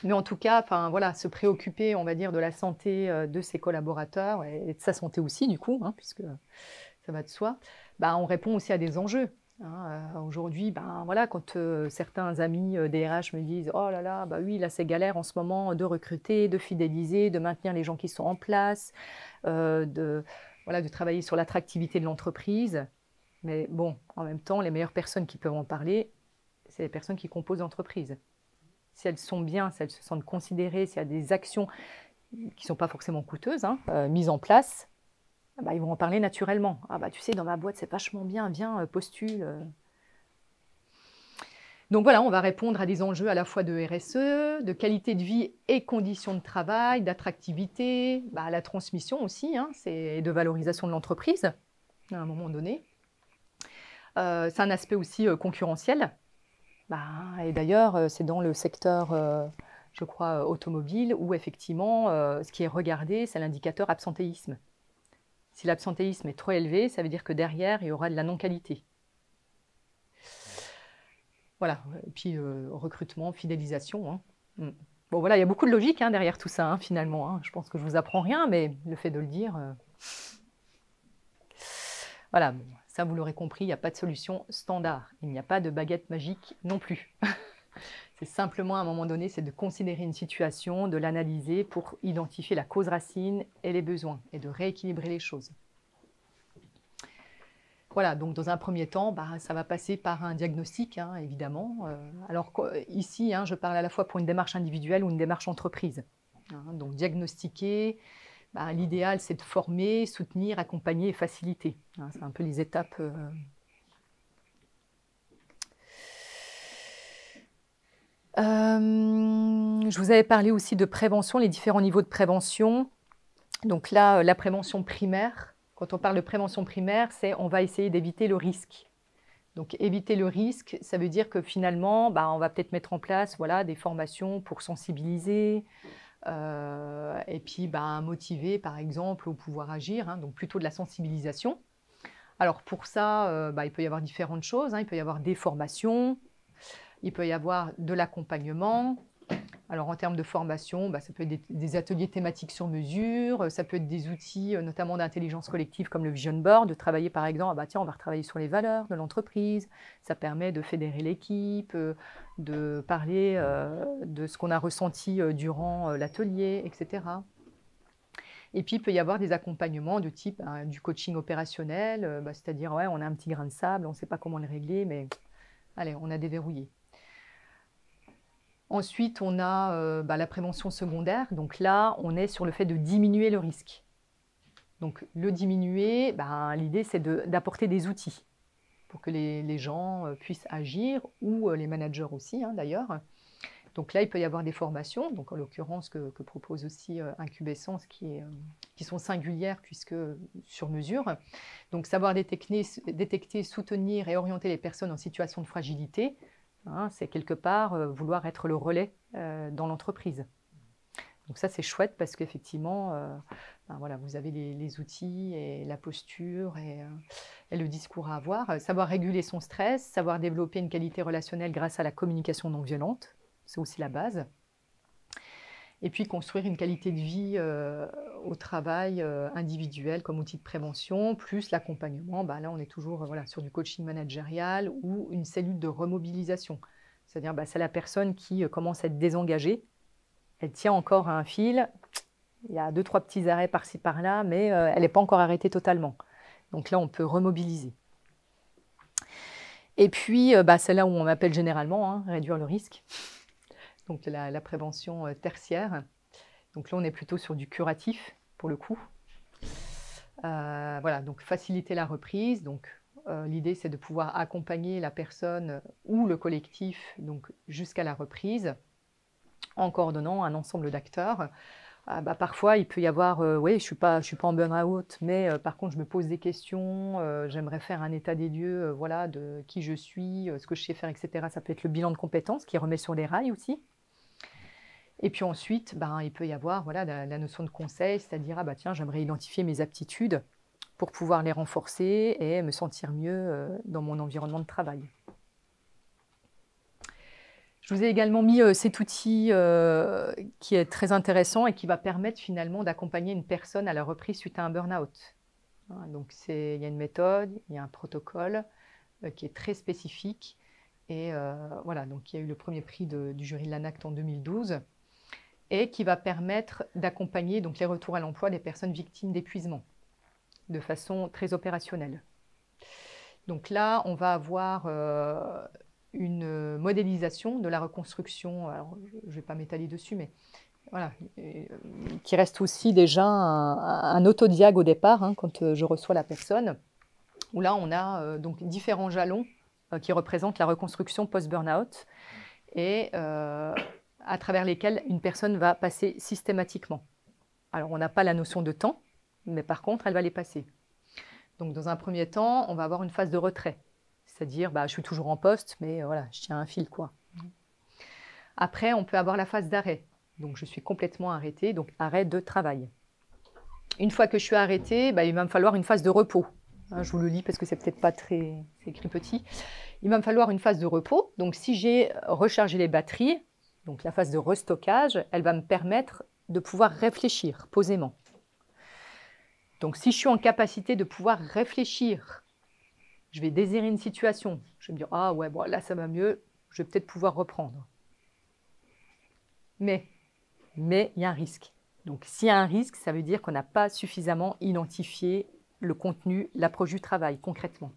Mais en tout cas, voilà, se préoccuper, on va dire, de la santé de ses collaborateurs et de sa santé aussi, du coup, hein, puisque ça va de soi, on répond aussi à des enjeux. Hein. Aujourd'hui, voilà, quand certains amis DRH me disent « Oh là là, oui, là c'est galère en ce moment de recruter, de fidéliser, de maintenir les gens qui sont en place, de travailler sur l'attractivité de l'entreprise. » Mais bon, en même temps, les meilleures personnes qui peuvent en parler, c'est les personnes qui composent l'entreprise. Si elles sont bien, si elles se sentent considérées, s'il y a des actions qui ne sont pas forcément coûteuses, mises en place, ils vont en parler naturellement. « Ah tu sais, dans ma boîte, c'est vachement bien, viens, postule. » Donc voilà, on va répondre à des enjeux à la fois de RSE, de qualité de vie et conditions de travail, d'attractivité, la transmission aussi, hein, et de valorisation de l'entreprise, à un moment donné. C'est un aspect aussi concurrentiel. Et d'ailleurs, c'est dans le secteur, je crois, automobile, où effectivement, ce qui est regardé, c'est l'indicateur absentéisme. Si l'absentéisme est trop élevé, ça veut dire que derrière, il y aura de la non-qualité. Voilà, et puis recrutement, fidélisation. Hein. Bon, voilà, il y a beaucoup de logique derrière tout ça, finalement. Hein. Je pense que je ne vous apprends rien, mais le fait de le dire... Voilà, bon, ça vous l'aurez compris, il n'y a pas de solution standard. Il n'y a pas de baguette magique non plus. C'est simplement, à un moment donné, c'est de considérer une situation, de l'analyser pour identifier la cause racine et les besoins, et de rééquilibrer les choses. Voilà, donc dans un premier temps, ça va passer par un diagnostic, hein, évidemment. Alors ici, hein, je parle à la fois pour une démarche individuelle ou une démarche entreprise. Hein. Donc diagnostiquer, l'idéal, c'est de former, soutenir, accompagner et faciliter. Hein, c'est un peu les étapes. Je vous avais parlé aussi de prévention, les différents niveaux de prévention. Donc là, la prévention primaire. Quand on parle de prévention primaire, c'est on va essayer d'éviter le risque. Donc éviter le risque, ça veut dire que finalement, on va peut-être mettre en place des formations pour sensibiliser et puis motiver, par exemple, au pouvoir agir, hein, donc plutôt de la sensibilisation. Alors pour ça, il peut y avoir différentes choses. Hein. Il peut y avoir des formations, il peut y avoir de l'accompagnement. Alors en termes de formation, ça peut être des ateliers thématiques sur mesure, ça peut être des outils notamment d'intelligence collective comme le Vision Board, de travailler par exemple, tiens, on va retravailler sur les valeurs de l'entreprise, ça permet de fédérer l'équipe, de parler de ce qu'on a ressenti durant l'atelier, etc. Et puis il peut y avoir des accompagnements de type du coaching opérationnel, c'est-à-dire on a un petit grain de sable, on ne sait pas comment le régler, mais allez, on a déverrouillé. Ensuite, on a la prévention secondaire. Donc là, on est sur le fait de diminuer le risque. Donc le diminuer, l'idée, c'est d'apporter des outils pour que les gens puissent agir, ou les managers aussi, hein, d'ailleurs. Donc là, il peut y avoir des formations, donc en l'occurrence que propose aussi Incubescence, qui sont singulières puisque sur mesure. Donc savoir détecter, soutenir et orienter les personnes en situation de fragilité. Hein, c'est quelque part vouloir être le relais dans l'entreprise. Donc ça, c'est chouette parce qu'effectivement, vous avez les outils et la posture et le discours à avoir. Savoir réguler son stress, savoir développer une qualité relationnelle grâce à la communication non violente, c'est aussi la base. Et puis construire une qualité de vie au travail individuel comme outil de prévention, plus l'accompagnement. Là, on est toujours sur du coaching managérial ou une cellule de remobilisation. C'est-à-dire, c'est la personne qui commence à être désengagée. Elle tient encore à un fil. Il y a 2-3 petits arrêts par-ci, par-là, mais elle n'est pas encore arrêtée totalement. Donc là, on peut remobiliser. Et puis, c'est là où on m'appelle généralement, hein, réduire le risque. Donc la prévention tertiaire. Donc là, on est plutôt sur du curatif, pour le coup. Donc faciliter la reprise. Donc l'idée, c'est de pouvoir accompagner la personne ou le collectif jusqu'à la reprise, en coordonnant un ensemble d'acteurs. Parfois, il peut y avoir, je ne suis pas en burn-out, mais par contre, je me pose des questions, j'aimerais faire un état des lieux de qui je suis, ce que je sais faire, etc. Ça peut être le bilan de compétences qui remet sur les rails aussi. Et puis ensuite, il peut y avoir la notion de conseil, c'est-à-dire, tiens, j'aimerais identifier mes aptitudes pour pouvoir les renforcer et me sentir mieux dans mon environnement de travail. Je vous ai également mis cet outil qui est très intéressant et qui va permettre finalement d'accompagner une personne à la reprise suite à un burn-out. Donc il y a une méthode, il y a un protocole qui est très spécifique. Et donc il y a eu le premier prix du jury de l'ANACT en 2012 et qui va permettre d'accompagner les retours à l'emploi des personnes victimes d'épuisement de façon très opérationnelle. Donc là, on va avoir une modélisation de la reconstruction, alors je ne vais pas m'étaler dessus, mais qui reste aussi déjà un autodiag au départ, hein, quand je reçois la personne, où là on a différents jalons qui représentent la reconstruction post-burnout et à travers lesquels une personne va passer systématiquement. Alors on n'a pas la notion de temps, mais par contre elle va les passer. Donc dans un premier temps, on va avoir une phase de retrait. C'est-à-dire, je suis toujours en poste, mais je tiens un fil, quoi. Après, on peut avoir la phase d'arrêt. Donc, je suis complètement arrêtée, donc arrêt de travail. Une fois que je suis arrêtée, il va me falloir une phase de repos. Je vous le lis parce que c'est peut-être pas très... C'est écrit petit. Il va me falloir une phase de repos. Donc, si j'ai rechargé les batteries, donc la phase de restockage, elle va me permettre de pouvoir réfléchir posément. Donc, si je suis en capacité de pouvoir réfléchir, je vais désirer une situation. Je vais me dire, ah ouais, bon, là, ça va mieux. Je vais peut-être pouvoir reprendre. Mais il y a un risque. Donc, s'il y a un risque, ça veut dire qu'on n'a pas suffisamment identifié le contenu, l'approche du travail, concrètement.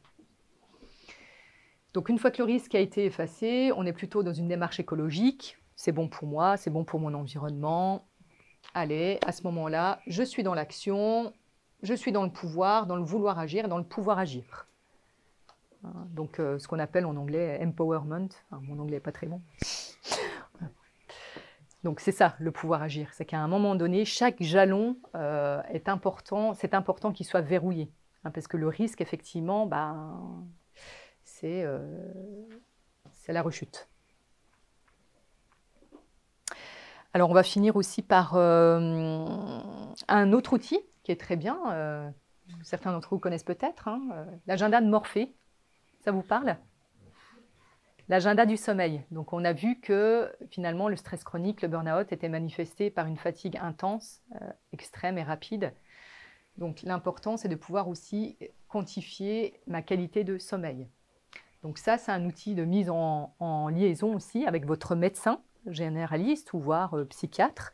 Donc, une fois que le risque a été effacé, on est plutôt dans une démarche écologique. C'est bon pour moi, c'est bon pour mon environnement. Allez, à ce moment-là, je suis dans l'action, je suis dans le pouvoir, dans le vouloir agir et dans le pouvoir agir. Donc, ce qu'on appelle en anglais empowerment. Enfin, mon anglais n'est pas très bon. Donc, c'est ça, le pouvoir agir. C'est qu'à un moment donné, chaque jalon est important. C'est important qu'il soit verrouillé. Parce que le risque, effectivement, c'est la rechute. Alors, on va finir aussi par un autre outil qui est très bien. Certains d'entre vous connaissent peut-être, l'agenda de Morphée. Ça vous parle? L'agenda du sommeil. Donc, on a vu que finalement, le stress chronique, le burn-out était manifesté par une fatigue intense, extrême et rapide. Donc, l'important, c'est de pouvoir aussi quantifier ma qualité de sommeil. Donc, ça, c'est un outil de mise en liaison aussi avec votre médecin généraliste ou voire psychiatre,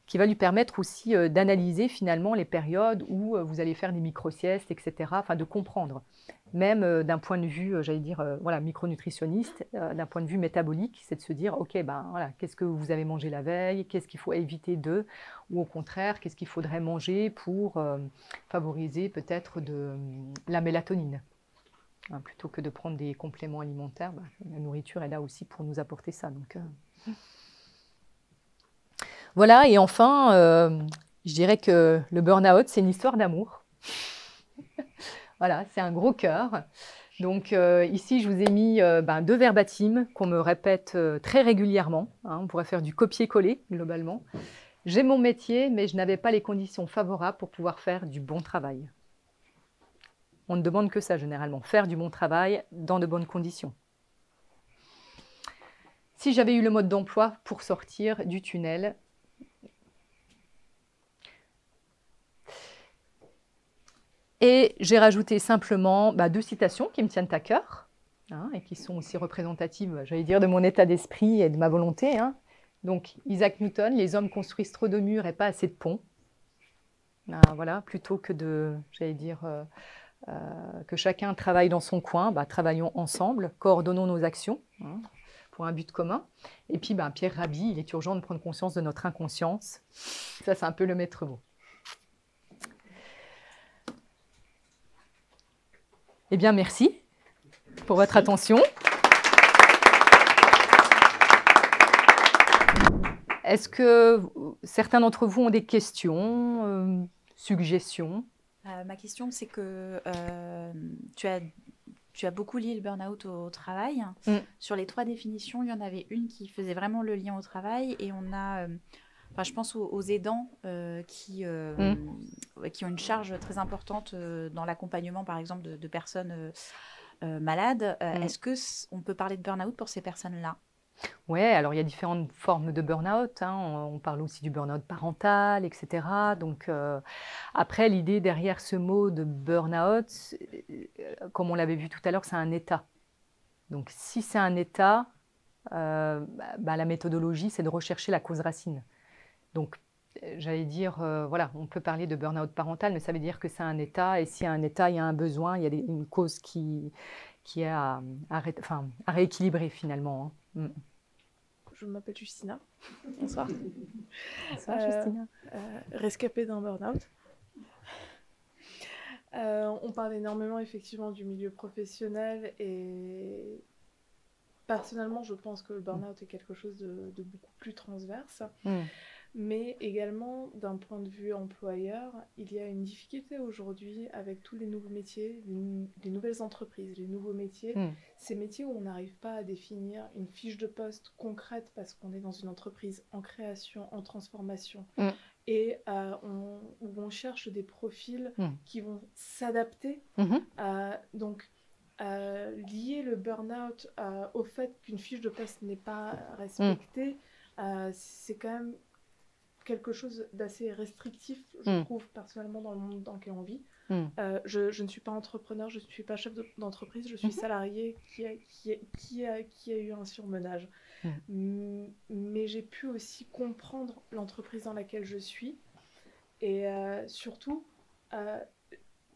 qui va lui permettre aussi d'analyser finalement les périodes où vous allez faire des micro-siestes, etc. Enfin, de comprendre. Même d'un point de vue, voilà, micronutritionniste, d'un point de vue métabolique, c'est de se dire, OK, voilà, qu'est-ce que vous avez mangé la veille, qu'est-ce qu'il faut éviter de, ou au contraire, qu'est-ce qu'il faudrait manger pour favoriser peut-être de la mélatonine. Plutôt que de prendre des compléments alimentaires, la nourriture est là aussi pour nous apporter ça. Donc, voilà, et enfin, je dirais que le burn-out, c'est une histoire d'amour. Voilà, c'est un gros cœur. Donc ici, je vous ai mis 2 verbatims qu'on me répète très régulièrement. On pourrait faire du copier-coller, globalement. J'aime mon métier, mais je n'avais pas les conditions favorables pour pouvoir faire du bon travail. On ne demande que ça, généralement, faire du bon travail dans de bonnes conditions. Si j'avais eu le mode d'emploi pour sortir du tunnel, et j'ai rajouté simplement 2 citations qui me tiennent à cœur et qui sont aussi représentatives, j'allais dire, de mon état d'esprit et de ma volonté. Donc, Isaac Newton, les hommes construisent trop de murs et pas assez de ponts. Voilà, plutôt que de, j'allais dire, que chacun travaille dans son coin, travaillons ensemble, coordonnons nos actions pour un but commun. Et puis, Pierre Rabhi, il est urgent de prendre conscience de notre inconscience. Ça, c'est un peu le maître mot. Eh bien, merci pour votre attention. Est-ce que certains d'entre vous ont des questions, suggestions? Ma question, c'est que tu as beaucoup lié le burn-out au travail. Sur les 3 définitions, il y en avait une qui faisait vraiment le lien au travail. Et on a, je pense aux aidants qui ont une charge très importante dans l'accompagnement, par exemple, de personnes malades. Est-ce qu'on peut parler de burn-out pour ces personnes-là? Oui, alors il y a différentes formes de burn-out. On parle aussi du burn-out parental, etc. Donc, après, l'idée derrière ce mot de burn-out, comme on l'avait vu tout à l'heure, c'est un état. Donc, si c'est un état, la méthodologie, c'est de rechercher la cause racine. Donc, j'allais dire, voilà, on peut parler de burn-out parental, mais ça veut dire que c'est un état, et s'il y a un état, il y a un besoin, il y a une cause qui est à rééquilibrer finalement. Je m'appelle Justina. Bonsoir. Bonsoir, Justina. Rescapée d'un burn-out. On parle énormément effectivement du milieu professionnel et personnellement je pense que le burn-out est quelque chose de beaucoup plus transverse. Mais également, d'un point de vue employeur, il y a une difficulté aujourd'hui avec tous les nouveaux métiers, les nouvelles entreprises, les nouveaux métiers. Ces métiers où on n'arrive pas à définir une fiche de poste concrète parce qu'on est dans une entreprise en création, en transformation. Et où on cherche des profils qui vont s'adapter. Donc, lier le burn-out au fait qu'une fiche de poste n'est pas respectée, c'est quand même quelque chose d'assez restrictif, je trouve, personnellement, dans le monde dans lequel on vit. Je ne suis pas entrepreneur, je ne suis pas chef d'entreprise, je suis salarié qui a eu un surmenage. Mais j'ai pu aussi comprendre l'entreprise dans laquelle je suis. Et surtout,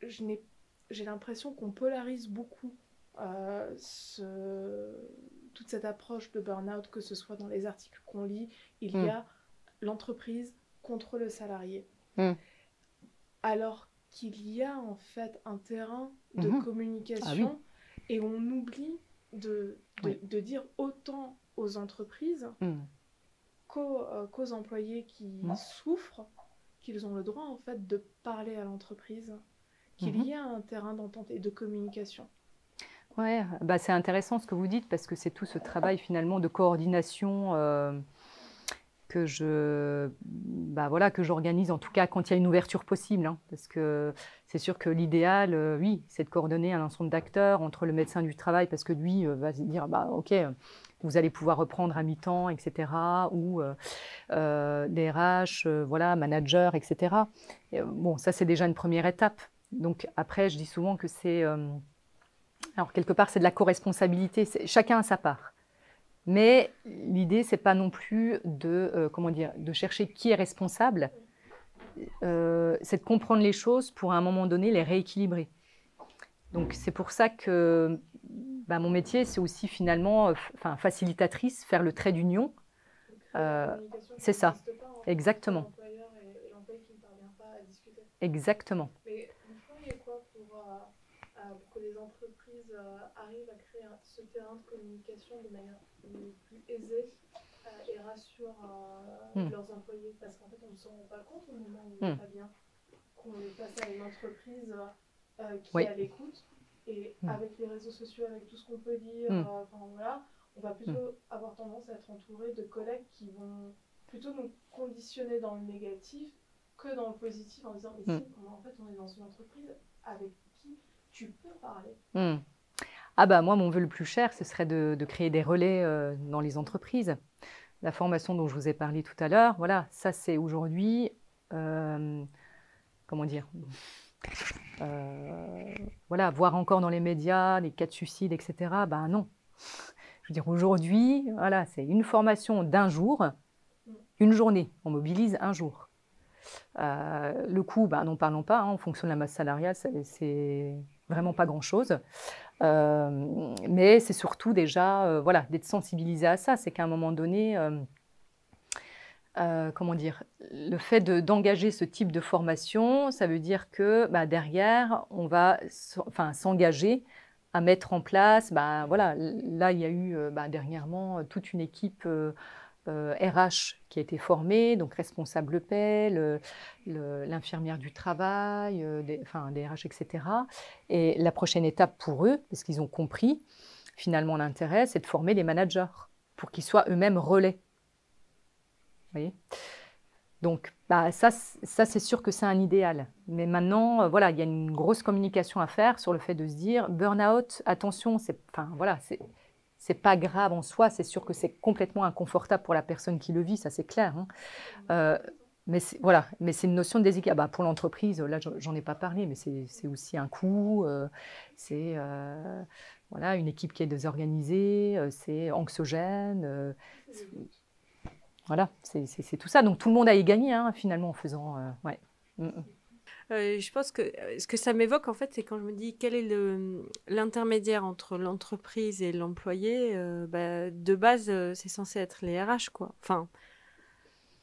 j'ai l'impression qu'on polarise beaucoup toute cette approche de burn-out, que ce soit dans les articles qu'on lit, il y a l'entreprise contre le salarié. Alors qu'il y a en fait un terrain de communication et on oublie de dire autant aux entreprises qu'aux employés qui souffrent, qu'ils ont le droit en fait de parler à l'entreprise, qu'il y a un terrain d'entente et de communication. Ouais, bah c'est intéressant ce que vous dites parce que c'est tout ce travail finalement de coordination que j'organise en tout cas quand il y a une ouverture possible, hein, parce que c'est sûr que l'idéal, oui, c'est de coordonner un ensemble d'acteurs entre le médecin du travail parce que lui va se dire bah ok, vous allez pouvoir reprendre à mi-temps, etc. ou des RH, voilà, managers, etc. Et, bon, ça c'est déjà une première étape. Donc après, je dis souvent que c'est alors, quelque part, c'est de la co-responsabilité. Chacun a sa part. Mais l'idée, ce n'est pas non plus de chercher qui est responsable. C'est de comprendre les choses pour, à un moment donné, les rééquilibrer. Donc, c'est pour ça que mon métier, c'est aussi finalement facilitatrice, faire le trait d'union. C'est ça. Exactement. Exactement. Mais vous feriez quoi pour que les entreprises arrivent à créer ce terrain de communication de manière plus aisée et rassure leurs employés, parce qu'en fait on ne s'en rend pas compte au moment où on n'est pas bien, qu'on est face à une entreprise qui est à l'écoute et avec les réseaux sociaux, avec tout ce qu'on peut dire, voilà, on va plutôt avoir tendance à être entouré de collègues qui vont plutôt nous conditionner dans le négatif que dans le positif en disant mais si, en fait on est dans une entreprise avec qui tu peux parler. Ah bah moi, mon vœu le plus cher, ce serait de créer des relais dans les entreprises. La formation dont je vous ai parlé tout à l'heure, voilà, ça c'est aujourd'hui, comment dire, voilà, voir encore dans les médias des cas de suicide, etc. Ben non. Je veux dire, aujourd'hui, voilà, c'est une formation d'un jour, une journée. On mobilise un jour. Le coût, n'en parlons pas, hein, en fonction de la masse salariale, c'est vraiment pas grand-chose. Mais c'est surtout déjà voilà, d'être sensibilisé à ça. C'est qu'à un moment donné, comment dire, le fait d'engager ce type de formation, ça veut dire que derrière, on va s'engager à mettre en place, voilà, là il y a eu dernièrement toute une équipe RH qui a été formée, donc responsable paie, l'infirmière du travail, des RH, etc. Et la prochaine étape pour eux, parce qu'ils ont compris finalement l'intérêt, c'est de former les managers pour qu'ils soient eux-mêmes relais. Vous voyez ? Donc ça c'est sûr que c'est un idéal. Mais maintenant, voilà, il y a une grosse communication à faire sur le fait de se dire burn-out, attention, c'est pas grave en soi, c'est sûr que c'est complètement inconfortable pour la personne qui le vit, ça c'est clair. Hein. Mais c'est une notion de déséquilibre. Pour l'entreprise, là j'en ai pas parlé, mais c'est aussi un coût, c'est voilà, une équipe qui est désorganisée, c'est anxiogène, voilà, c'est tout ça. Donc tout le monde a y gagné hein, finalement en faisant. Ouais. Je pense que ce que ça m'évoque, en fait, c'est quand je me dis quel est l'intermédiaire entre l'entreprise et l'employé. De base, c'est censé être les RH, quoi. Enfin,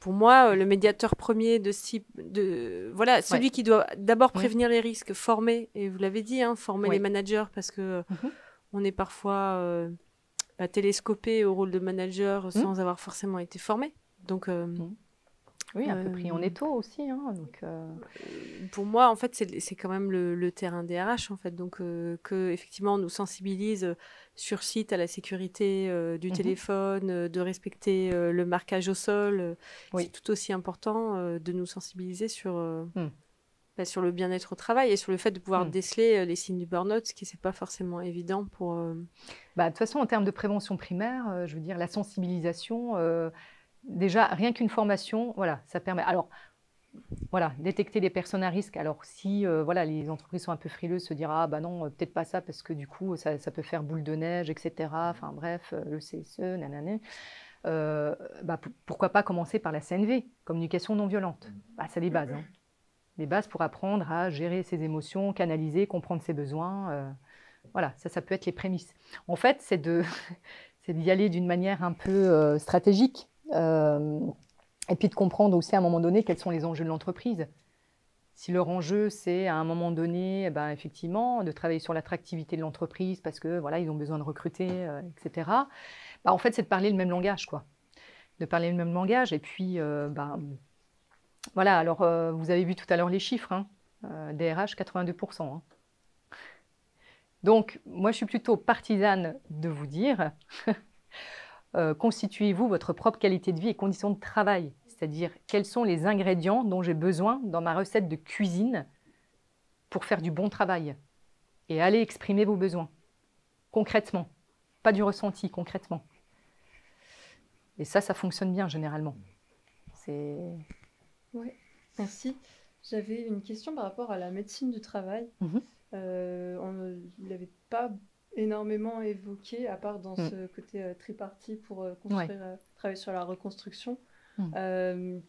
pour moi, le médiateur premier voilà, celui qui doit d'abord prévenir les risques, former, et vous l'avez dit, hein, former les managers, parce que on est parfois télescopé au rôle de manager sans avoir forcément été formé. Donc oui, un peu pris en étau aussi. Hein, donc, pour moi, en fait, c'est quand même le terrain des RH, en fait. Donc, effectivement, on nous sensibilise sur site à la sécurité du téléphone, de respecter le marquage au sol. C'est tout aussi important de nous sensibiliser sur le bien-être au travail et sur le fait de pouvoir déceler les signes du burn-out, ce qui n'est pas forcément évident pour... de toute façon, en termes de prévention primaire, je veux dire, la sensibilisation... déjà, rien qu'une formation, voilà, ça permet. Alors, voilà, détecter les personnes à risque. Alors, si voilà, les entreprises sont un peu frileuses, se dire non, peut-être pas ça, parce que du coup, ça peut faire boule de neige, etc. Enfin, bref, le CSE, nanana. Pourquoi pas commencer par la CNV, communication non violente. C'est les bases. Hein. Les bases pour apprendre à gérer ses émotions, canaliser, comprendre ses besoins. Voilà, ça peut être les prémices. En fait, c'est d'y aller d'une manière un peu stratégique et puis de comprendre aussi à un moment donné quels sont les enjeux de l'entreprise. Si leur enjeu, c'est à un moment donné, eh ben, effectivement, de travailler sur l'attractivité de l'entreprise parce que voilà, ils ont besoin de recruter, etc. Bah, en fait, c'est de parler le même langage, quoi. De parler le même langage. Et puis, voilà, alors vous avez vu tout à l'heure les chiffres, hein, DRH 82%. Hein. Donc, moi, je suis plutôt partisane de vous dire, constituez-vous votre propre qualité de vie et conditions de travail. C'est-à-dire, quels sont les ingrédients dont j'ai besoin dans ma recette de cuisine pour faire du bon travail. Et allez exprimer vos besoins, concrètement. Pas du ressenti, concrètement. Et ça fonctionne bien, généralement. Oui, merci. J'avais une question par rapport à la médecine du travail. On ne l'avait pas énormément évoqué, à part dans ce côté tripartite pour travailler sur la reconstruction. Quel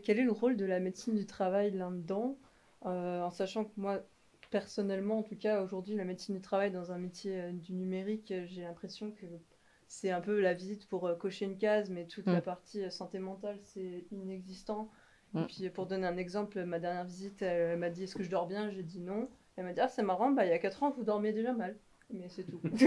est le rôle de la médecine du travail là-dedans, en sachant que moi, personnellement, en tout cas, aujourd'hui, la médecine du travail dans un métier du numérique, j'ai l'impression que c'est un peu la visite pour cocher une case, mais toute la partie santé mentale, c'est inexistant. Et puis, pour donner un exemple, ma dernière visite, elle m'a dit « Est-ce que je dors bien ?» J'ai dit non. Elle m'a dit « Ah, c'est marrant, il y a 4 ans, vous dormiez déjà mal. » Mais c'est tout. Donc,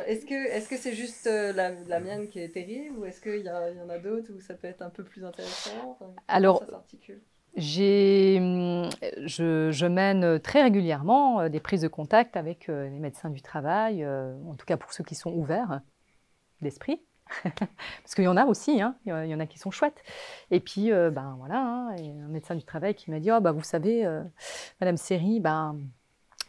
est-ce que c'est juste la mienne qui est terrible, ou est-ce qu'il y en a d'autres où ça peut être un peu plus intéressant? Alors, ça s'articule? Je mène très régulièrement des prises de contact avec les médecins du travail, en tout cas pour ceux qui sont ouverts d'esprit. Parce qu'il y en a aussi, hein, il y en a qui sont chouettes. Et puis, voilà, hein, il y a un médecin du travail qui m'a dit « Oh, vous savez, Madame Seri,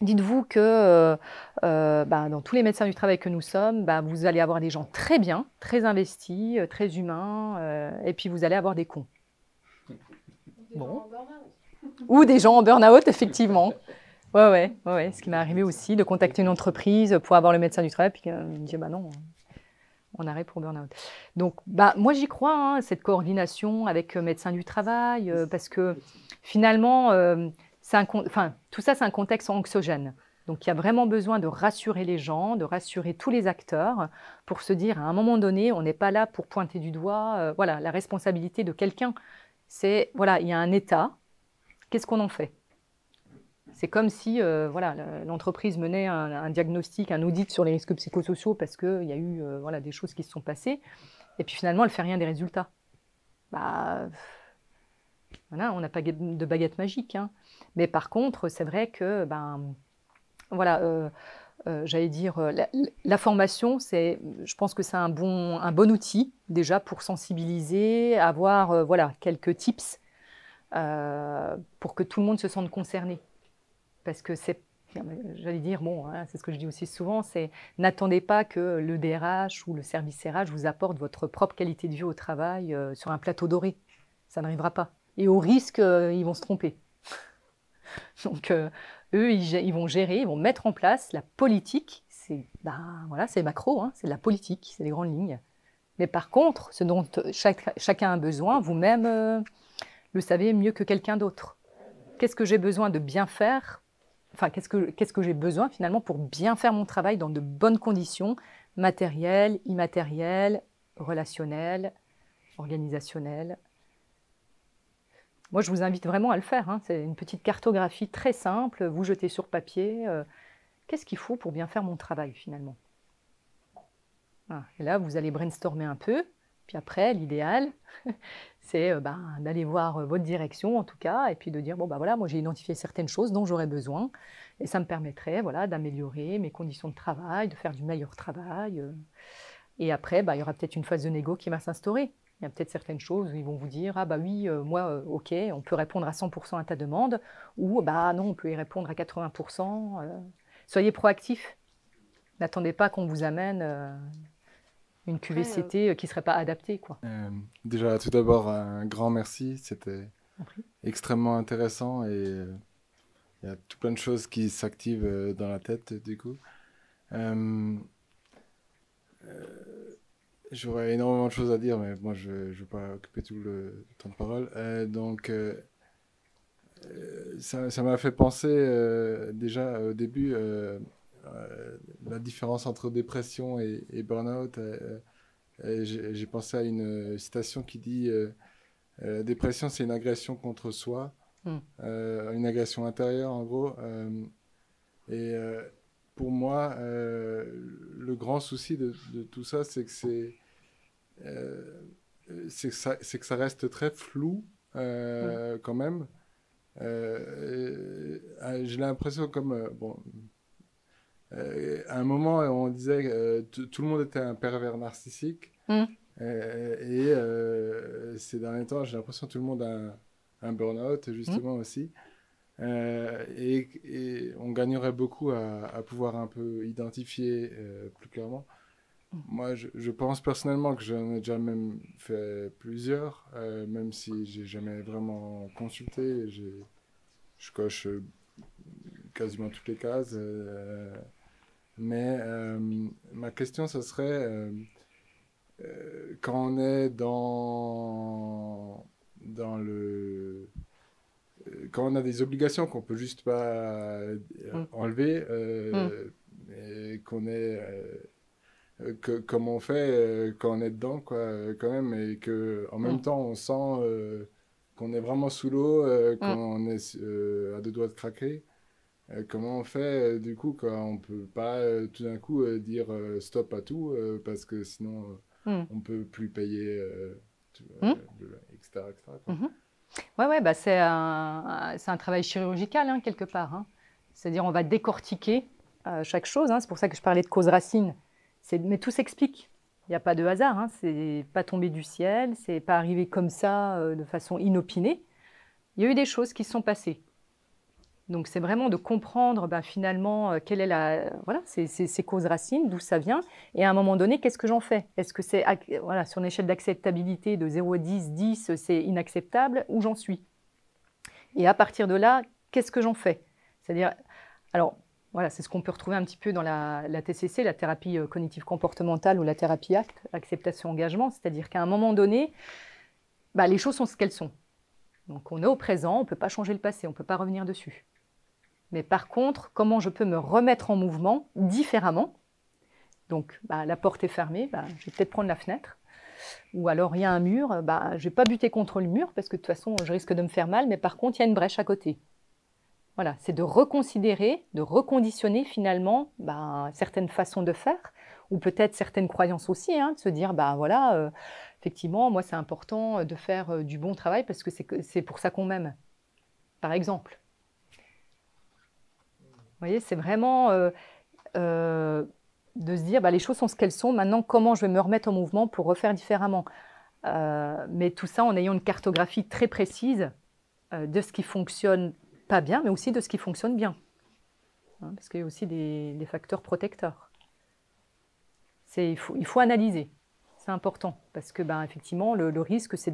dites-vous que dans tous les médecins du travail que nous sommes, vous allez avoir des gens très bien, très investis, très humains, et puis vous allez avoir des cons. » Bon. Ou des gens en burn-out, effectivement. Ouais. Ce qui m'est arrivé aussi, de contacter une entreprise pour avoir le médecin du travail, puis il me dit « non, on arrête pour burn-out. » Donc, moi, j'y crois, hein, cette coordination avec médecins du travail, parce que finalement, tout ça, c'est un contexte anxiogène. Donc, il y a vraiment besoin de rassurer les gens, de rassurer tous les acteurs, pour se dire, à un moment donné, on n'est pas là pour pointer du doigt la responsabilité de quelqu'un. C'est, il y a un état, qu'est-ce qu'on en fait? C'est comme si l'entreprise menait un diagnostic, un audit sur les risques psychosociaux parce qu'il y a eu des choses qui se sont passées, et puis finalement, elle ne fait rien des résultats. On n'a pas de baguette magique. Hein. Mais par contre, c'est vrai que, j'allais dire, la formation, je pense que c'est un bon outil déjà pour sensibiliser, avoir quelques tips pour que tout le monde se sente concerné. Parce que j'allais dire, c'est ce que je dis aussi souvent, c'est n'attendez pas que le DRH ou le service RH vous apporte votre propre qualité de vie au travail sur un plateau doré. Ça n'arrivera pas. Et au risque, ils vont se tromper. Donc, eux, ils vont gérer, ils vont mettre en place la politique. C'est macro, hein, c'est de la politique, c'est des grandes lignes. Mais par contre, ce dont chacun a besoin, vous-même le savez mieux que quelqu'un d'autre. Qu'est-ce que j'ai besoin de bien faire ? Enfin, qu'est-ce que j'ai besoin finalement pour bien faire mon travail dans de bonnes conditions, matérielles, immatérielles, relationnelles, organisationnelles. Moi, je vous invite vraiment à le faire. Hein. C'est une petite cartographie très simple. Vous jetez sur papier. Qu'est-ce qu'il faut pour bien faire mon travail finalement? Et là, vous allez brainstormer un peu. Puis après, l'idéal, c'est d'aller voir votre direction en tout cas, et puis de dire, moi j'ai identifié certaines choses dont j'aurais besoin, et ça me permettrait d'améliorer mes conditions de travail, de faire du meilleur travail. Et après, il y aura peut-être une phase de négo qui va s'instaurer. Il y a peut-être certaines choses où ils vont vous dire, ok, on peut répondre à 100% à ta demande, ou non, on peut y répondre à 80%. Soyez proactifs. N'attendez pas qu'on vous amène une QVCT qui ne serait pas adaptée, quoi. Déjà, tout d'abord, un grand merci. C'était extrêmement intéressant et il y a tout plein de choses qui s'activent dans la tête, du coup. J'aurais énormément de choses à dire, mais moi, je ne vais pas occuper tout le temps de parole. ça m'a fait penser déjà au début la différence entre dépression et burn-out. J'ai pensé à une citation qui dit dépression, c'est une agression contre soi, une agression intérieure en gros. Pour moi, le grand souci de tout ça, c'est que ça reste très flou quand même. J'ai l'impression comme à un moment on disait que tout le monde était un pervers narcissique ces derniers temps j'ai l'impression que tout le monde a un burn-out justement aussi et on gagnerait beaucoup à pouvoir un peu identifier plus clairement. Moi, je pense personnellement que j'en ai déjà même fait plusieurs, même si j'ai jamais vraiment consulté. Je coche quasiment toutes les cases. Mais ma question, ce serait quand on est dans le... Quand on a des obligations qu'on peut juste pas enlever, et qu'on est... comment on fait quand on est dedans, quoi, quand même, et qu'en même temps, on sent qu'on est vraiment sous l'eau, qu'on est à deux doigts de craquer. Comment on fait, du coup, quand on peut pas tout d'un coup dire stop à tout, parce que sinon, on peut plus payer, etc. Quoi. Ouais, bah c'est un travail chirurgical, hein, quelque part. Hein. C'est-à-dire, on va décortiquer chaque chose. Hein. C'est pour ça que je parlais de cause racine. Mais tout s'explique. Il n'y a pas de hasard. Hein. C'est pas tombé du ciel. C'est pas arrivé comme ça, de façon inopinée. Il y a eu des choses qui se sont passées. Donc, c'est vraiment de comprendre finalement quelle est ces causes racines, d'où ça vient. Et à un moment donné, qu'est-ce que j'en fais? Est-ce que c'est sur une échelle d'acceptabilité de 0 à 10, 10 c'est inacceptable, où j'en suis? Et à partir de là, qu'est-ce que j'en fais? C'est-à-dire, alors, voilà, c'est ce qu'on peut retrouver un petit peu dans la TCC, la thérapie cognitive comportementale ou la thérapie ACT, acceptation engagement, c'est-à-dire qu'à un moment donné, les choses sont ce qu'elles sont. Donc on est au présent, on ne peut pas changer le passé, on ne peut pas revenir dessus. Mais par contre, comment je peux me remettre en mouvement différemment? Donc la porte est fermée, je vais peut-être prendre la fenêtre. Ou alors il y a un mur, je ne vais pas buter contre le mur parce que de toute façon je risque de me faire mal, mais par contre il y a une brèche à côté. Voilà, c'est de reconsidérer, de reconditionner finalement certaines façons de faire, ou peut-être certaines croyances aussi, hein, de se dire, effectivement, moi c'est important de faire du bon travail parce que c'est pour ça qu'on m'aime, par exemple. Vous voyez, c'est vraiment de se dire, les choses sont ce qu'elles sont, maintenant comment je vais me remettre en mouvement pour refaire différemment. Mais tout ça en ayant une cartographie très précise de ce qui fonctionne pas bien, mais aussi de ce qui fonctionne bien. Hein, parce qu'il y a aussi des facteurs protecteurs. Il faut analyser, c'est important, parce que effectivement, le risque, c'est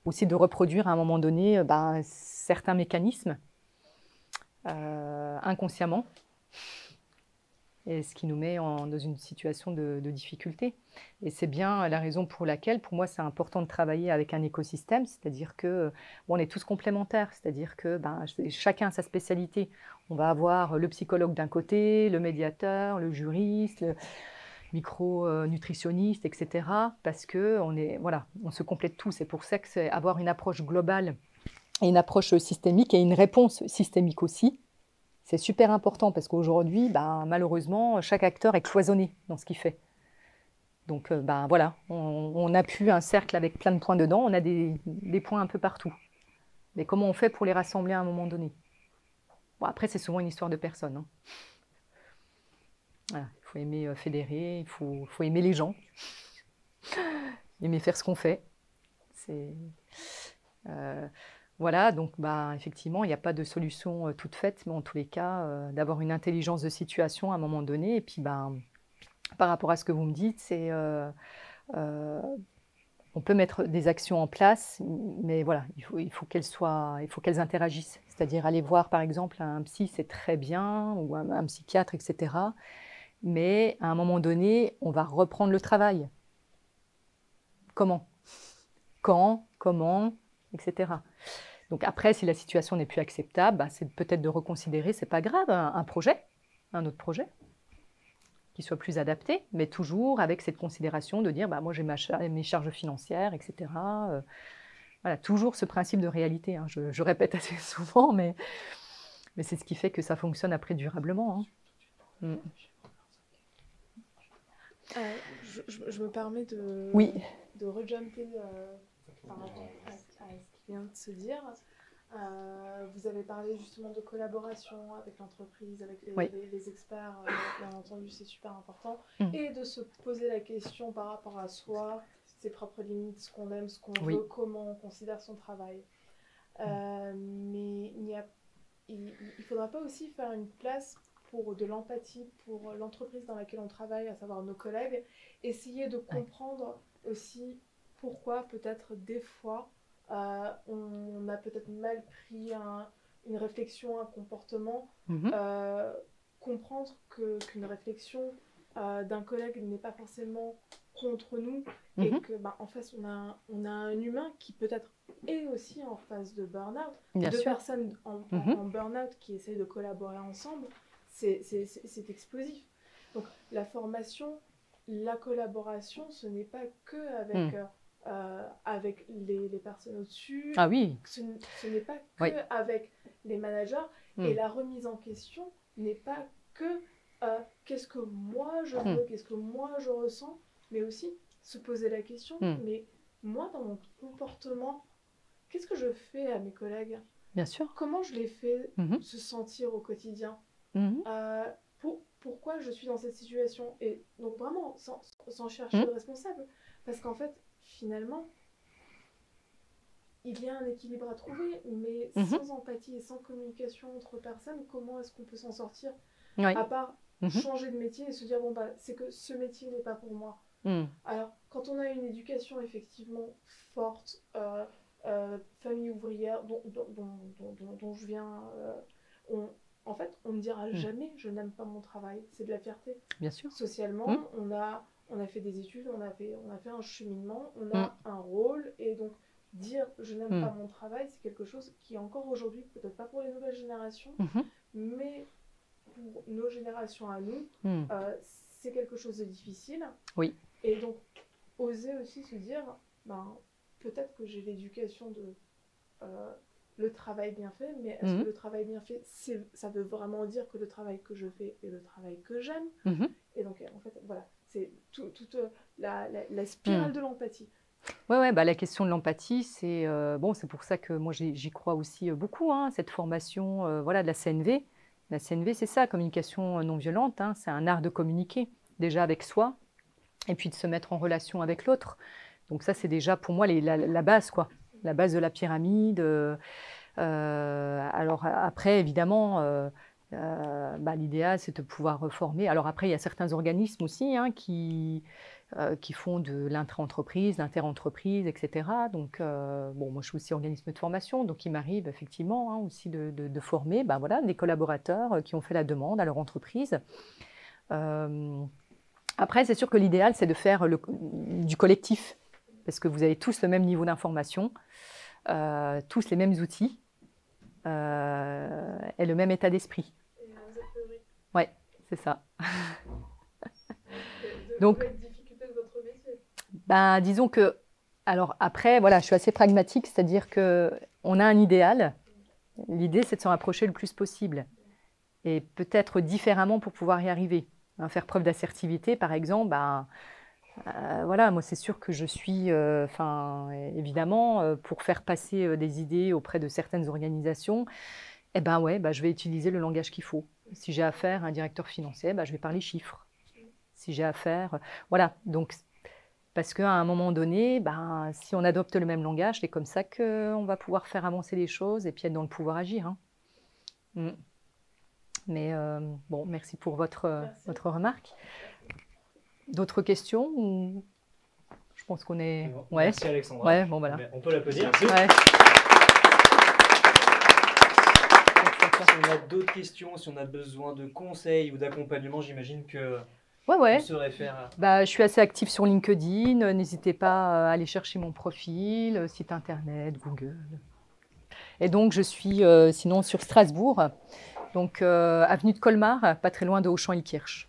aussi de reproduire à un moment donné certains mécanismes inconsciemment, et ce qui nous met dans une situation de difficulté. Et c'est bien la raison pour laquelle, pour moi, c'est important de travailler avec un écosystème, c'est-à-dire que on est tous complémentaires, c'est-à-dire que chacun a sa spécialité. On va avoir le psychologue d'un côté, le médiateur, le juriste, le micro-nutritionniste, etc. Parce qu'on on se complète tous. C'est pour ça que c'est avoir une approche globale et une approche systémique et une réponse systémique aussi. C'est super important parce qu'aujourd'hui, malheureusement, chaque acteur est cloisonné dans ce qu'il fait. Donc, on a pu un cercle avec plein de points dedans, on a des points un peu partout. Mais comment on fait pour les rassembler à un moment donné? Bon, après, c'est souvent une histoire de personnes. Hein. Voilà, il faut aimer fédérer, il faut aimer les gens, aimer faire ce qu'on fait. Voilà, donc effectivement, il n'y a pas de solution toute faite, mais en tous les cas, d'avoir une intelligence de situation à un moment donné. Et puis, par rapport à ce que vous me dites, c'est on peut mettre des actions en place, mais voilà, il faut qu'elles interagissent. C'est-à-dire aller voir, par exemple, un psy, c'est très bien, ou un psychiatre, etc. Mais à un moment donné, on va reprendre le travail. Comment? Quand? Comment? Etc. Donc après, si la situation n'est plus acceptable, bah, c'est peut-être de reconsidérer, c'est pas grave, un projet, un autre projet, qui soit plus adapté, mais toujours avec cette considération de dire, bah, moi j'ai mes charges financières, etc. Voilà, toujours ce principe de réalité. Hein. Je répète assez souvent, mais c'est ce qui fait que ça fonctionne après durablement. Hein. Je me permets de rejumper par rapport à ce qui vient de se dire. Vous avez parlé justement de collaboration avec l'entreprise, avec les experts, bien entendu, c'est super important. Et de se poser la question par rapport à soi, ses propres limites, ce qu'on aime, ce qu'on veut, comment on considère son travail. Mais il ne faudra pas aussi faire une place pour de l'empathie pour l'entreprise dans laquelle on travaille, à savoir nos collègues, essayer de comprendre aussi pourquoi peut-être des fois on a peut-être mal pris une réflexion, un comportement, comprendre qu'une réflexion d'un collègue n'est pas forcément contre nous et que en face on a un humain qui peut-être est aussi en phase de burn-out, deux personnes en burn-out qui essayent de collaborer ensemble, c'est explosif. Donc la formation, la collaboration, ce n'est pas que avec les personnes au-dessus, ce n'est pas que avec les managers, et la remise en question n'est pas que qu'est-ce que moi je veux, qu'est-ce que moi je ressens, mais aussi se poser la question, mais moi dans mon comportement, qu'est-ce que je fais à mes collègues? Bien sûr. Comment je les fais se sentir au quotidien? Pourquoi je suis dans cette situation? Et donc vraiment, sans chercher de responsable. Parce qu'en fait, finalement, il y a un équilibre à trouver, mais sans empathie et sans communication entre personnes, comment est-ce qu'on peut s'en sortir? À part changer de métier et se dire, bon, bah, c'est que ce métier n'est pas pour moi. Alors, quand on a une éducation effectivement forte, famille ouvrière, dont je viens, en fait, on ne dira jamais « je n'aime pas mon travail ». C'est de la fierté. Bien sûr. Socialement, on a fait des études, on a fait un cheminement, on a un rôle. Et donc, dire « je n'aime pas mon travail », c'est quelque chose qui, encore aujourd'hui, peut-être pas pour les nouvelles générations, mais pour nos générations à nous, c'est quelque chose de difficile. Oui. Et donc, oser aussi se dire peut-être que j'ai l'éducation de... le travail bien fait, mais est-ce que le travail bien fait, ça veut vraiment dire que le travail que je fais est le travail que j'aime? Et donc, en fait, voilà, c'est toute la spirale de l'empathie. Ouais, bah, la question de l'empathie, c'est c'est pour ça que moi, j'y crois aussi beaucoup, cette formation de la CNV. La CNV, c'est ça, communication non violente, c'est un art de communiquer, déjà avec soi, et puis de se mettre en relation avec l'autre. Donc ça, c'est déjà pour moi la base, quoi. La base de la pyramide. Alors après, évidemment, l'idéal, c'est de pouvoir former. Alors après, il y a certains organismes aussi qui font de l'intra-entreprise, l'inter-entreprise, etc. Donc, moi, je suis aussi organisme de formation, donc il m'arrive effectivement aussi de former des collaborateurs qui ont fait la demande à leur entreprise. Après, c'est sûr que l'idéal, c'est de faire du collectif, parce que vous avez tous le même niveau d'information, tous les mêmes outils et le même état d'esprit. Oui, c'est ça. Donc, difficulté de votre métier. Disons que, alors après, je suis assez pragmatique, c'est-à-dire qu'on a un idéal. L'idée, c'est de s'en rapprocher le plus possible et peut-être différemment pour pouvoir y arriver. Faire preuve d'assertivité, par exemple, moi, c'est sûr que je suis, évidemment, pour faire passer des idées auprès de certaines organisations, je vais utiliser le langage qu'il faut. Si j'ai affaire à un directeur financier, je vais parler chiffres. Si j'ai affaire... Voilà, donc, parce qu'à un moment donné, si on adopte le même langage, c'est comme ça qu'on va pouvoir faire avancer les choses et puis être dans le pouvoir agir. Mais merci pour votre remarque. D'autres questions ou... Je pense qu'on est... Bon, merci Alexandra. Ouais, voilà. On peut l'applaudir. Ouais. Si on a d'autres questions, si on a besoin de conseils ou d'accompagnement, j'imagine que on se réfère à... Je suis assez active sur LinkedIn. N'hésitez pas à aller chercher mon profil, site internet, Google. Et donc, je suis sinon sur Strasbourg, donc avenue de Colmar, pas très loin de Auchan-Ilkirch.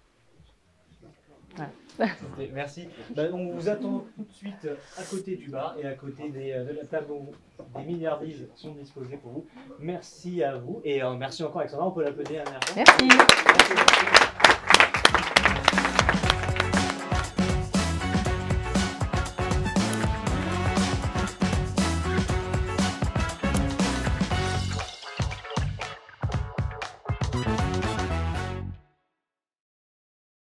Voilà. Merci. On vous attend tout de suite à côté du bar et à côté de la table où des milliardises sont disposées pour vous. Merci à vous et merci encore Alexandra, on peut l'applaudir. Merci.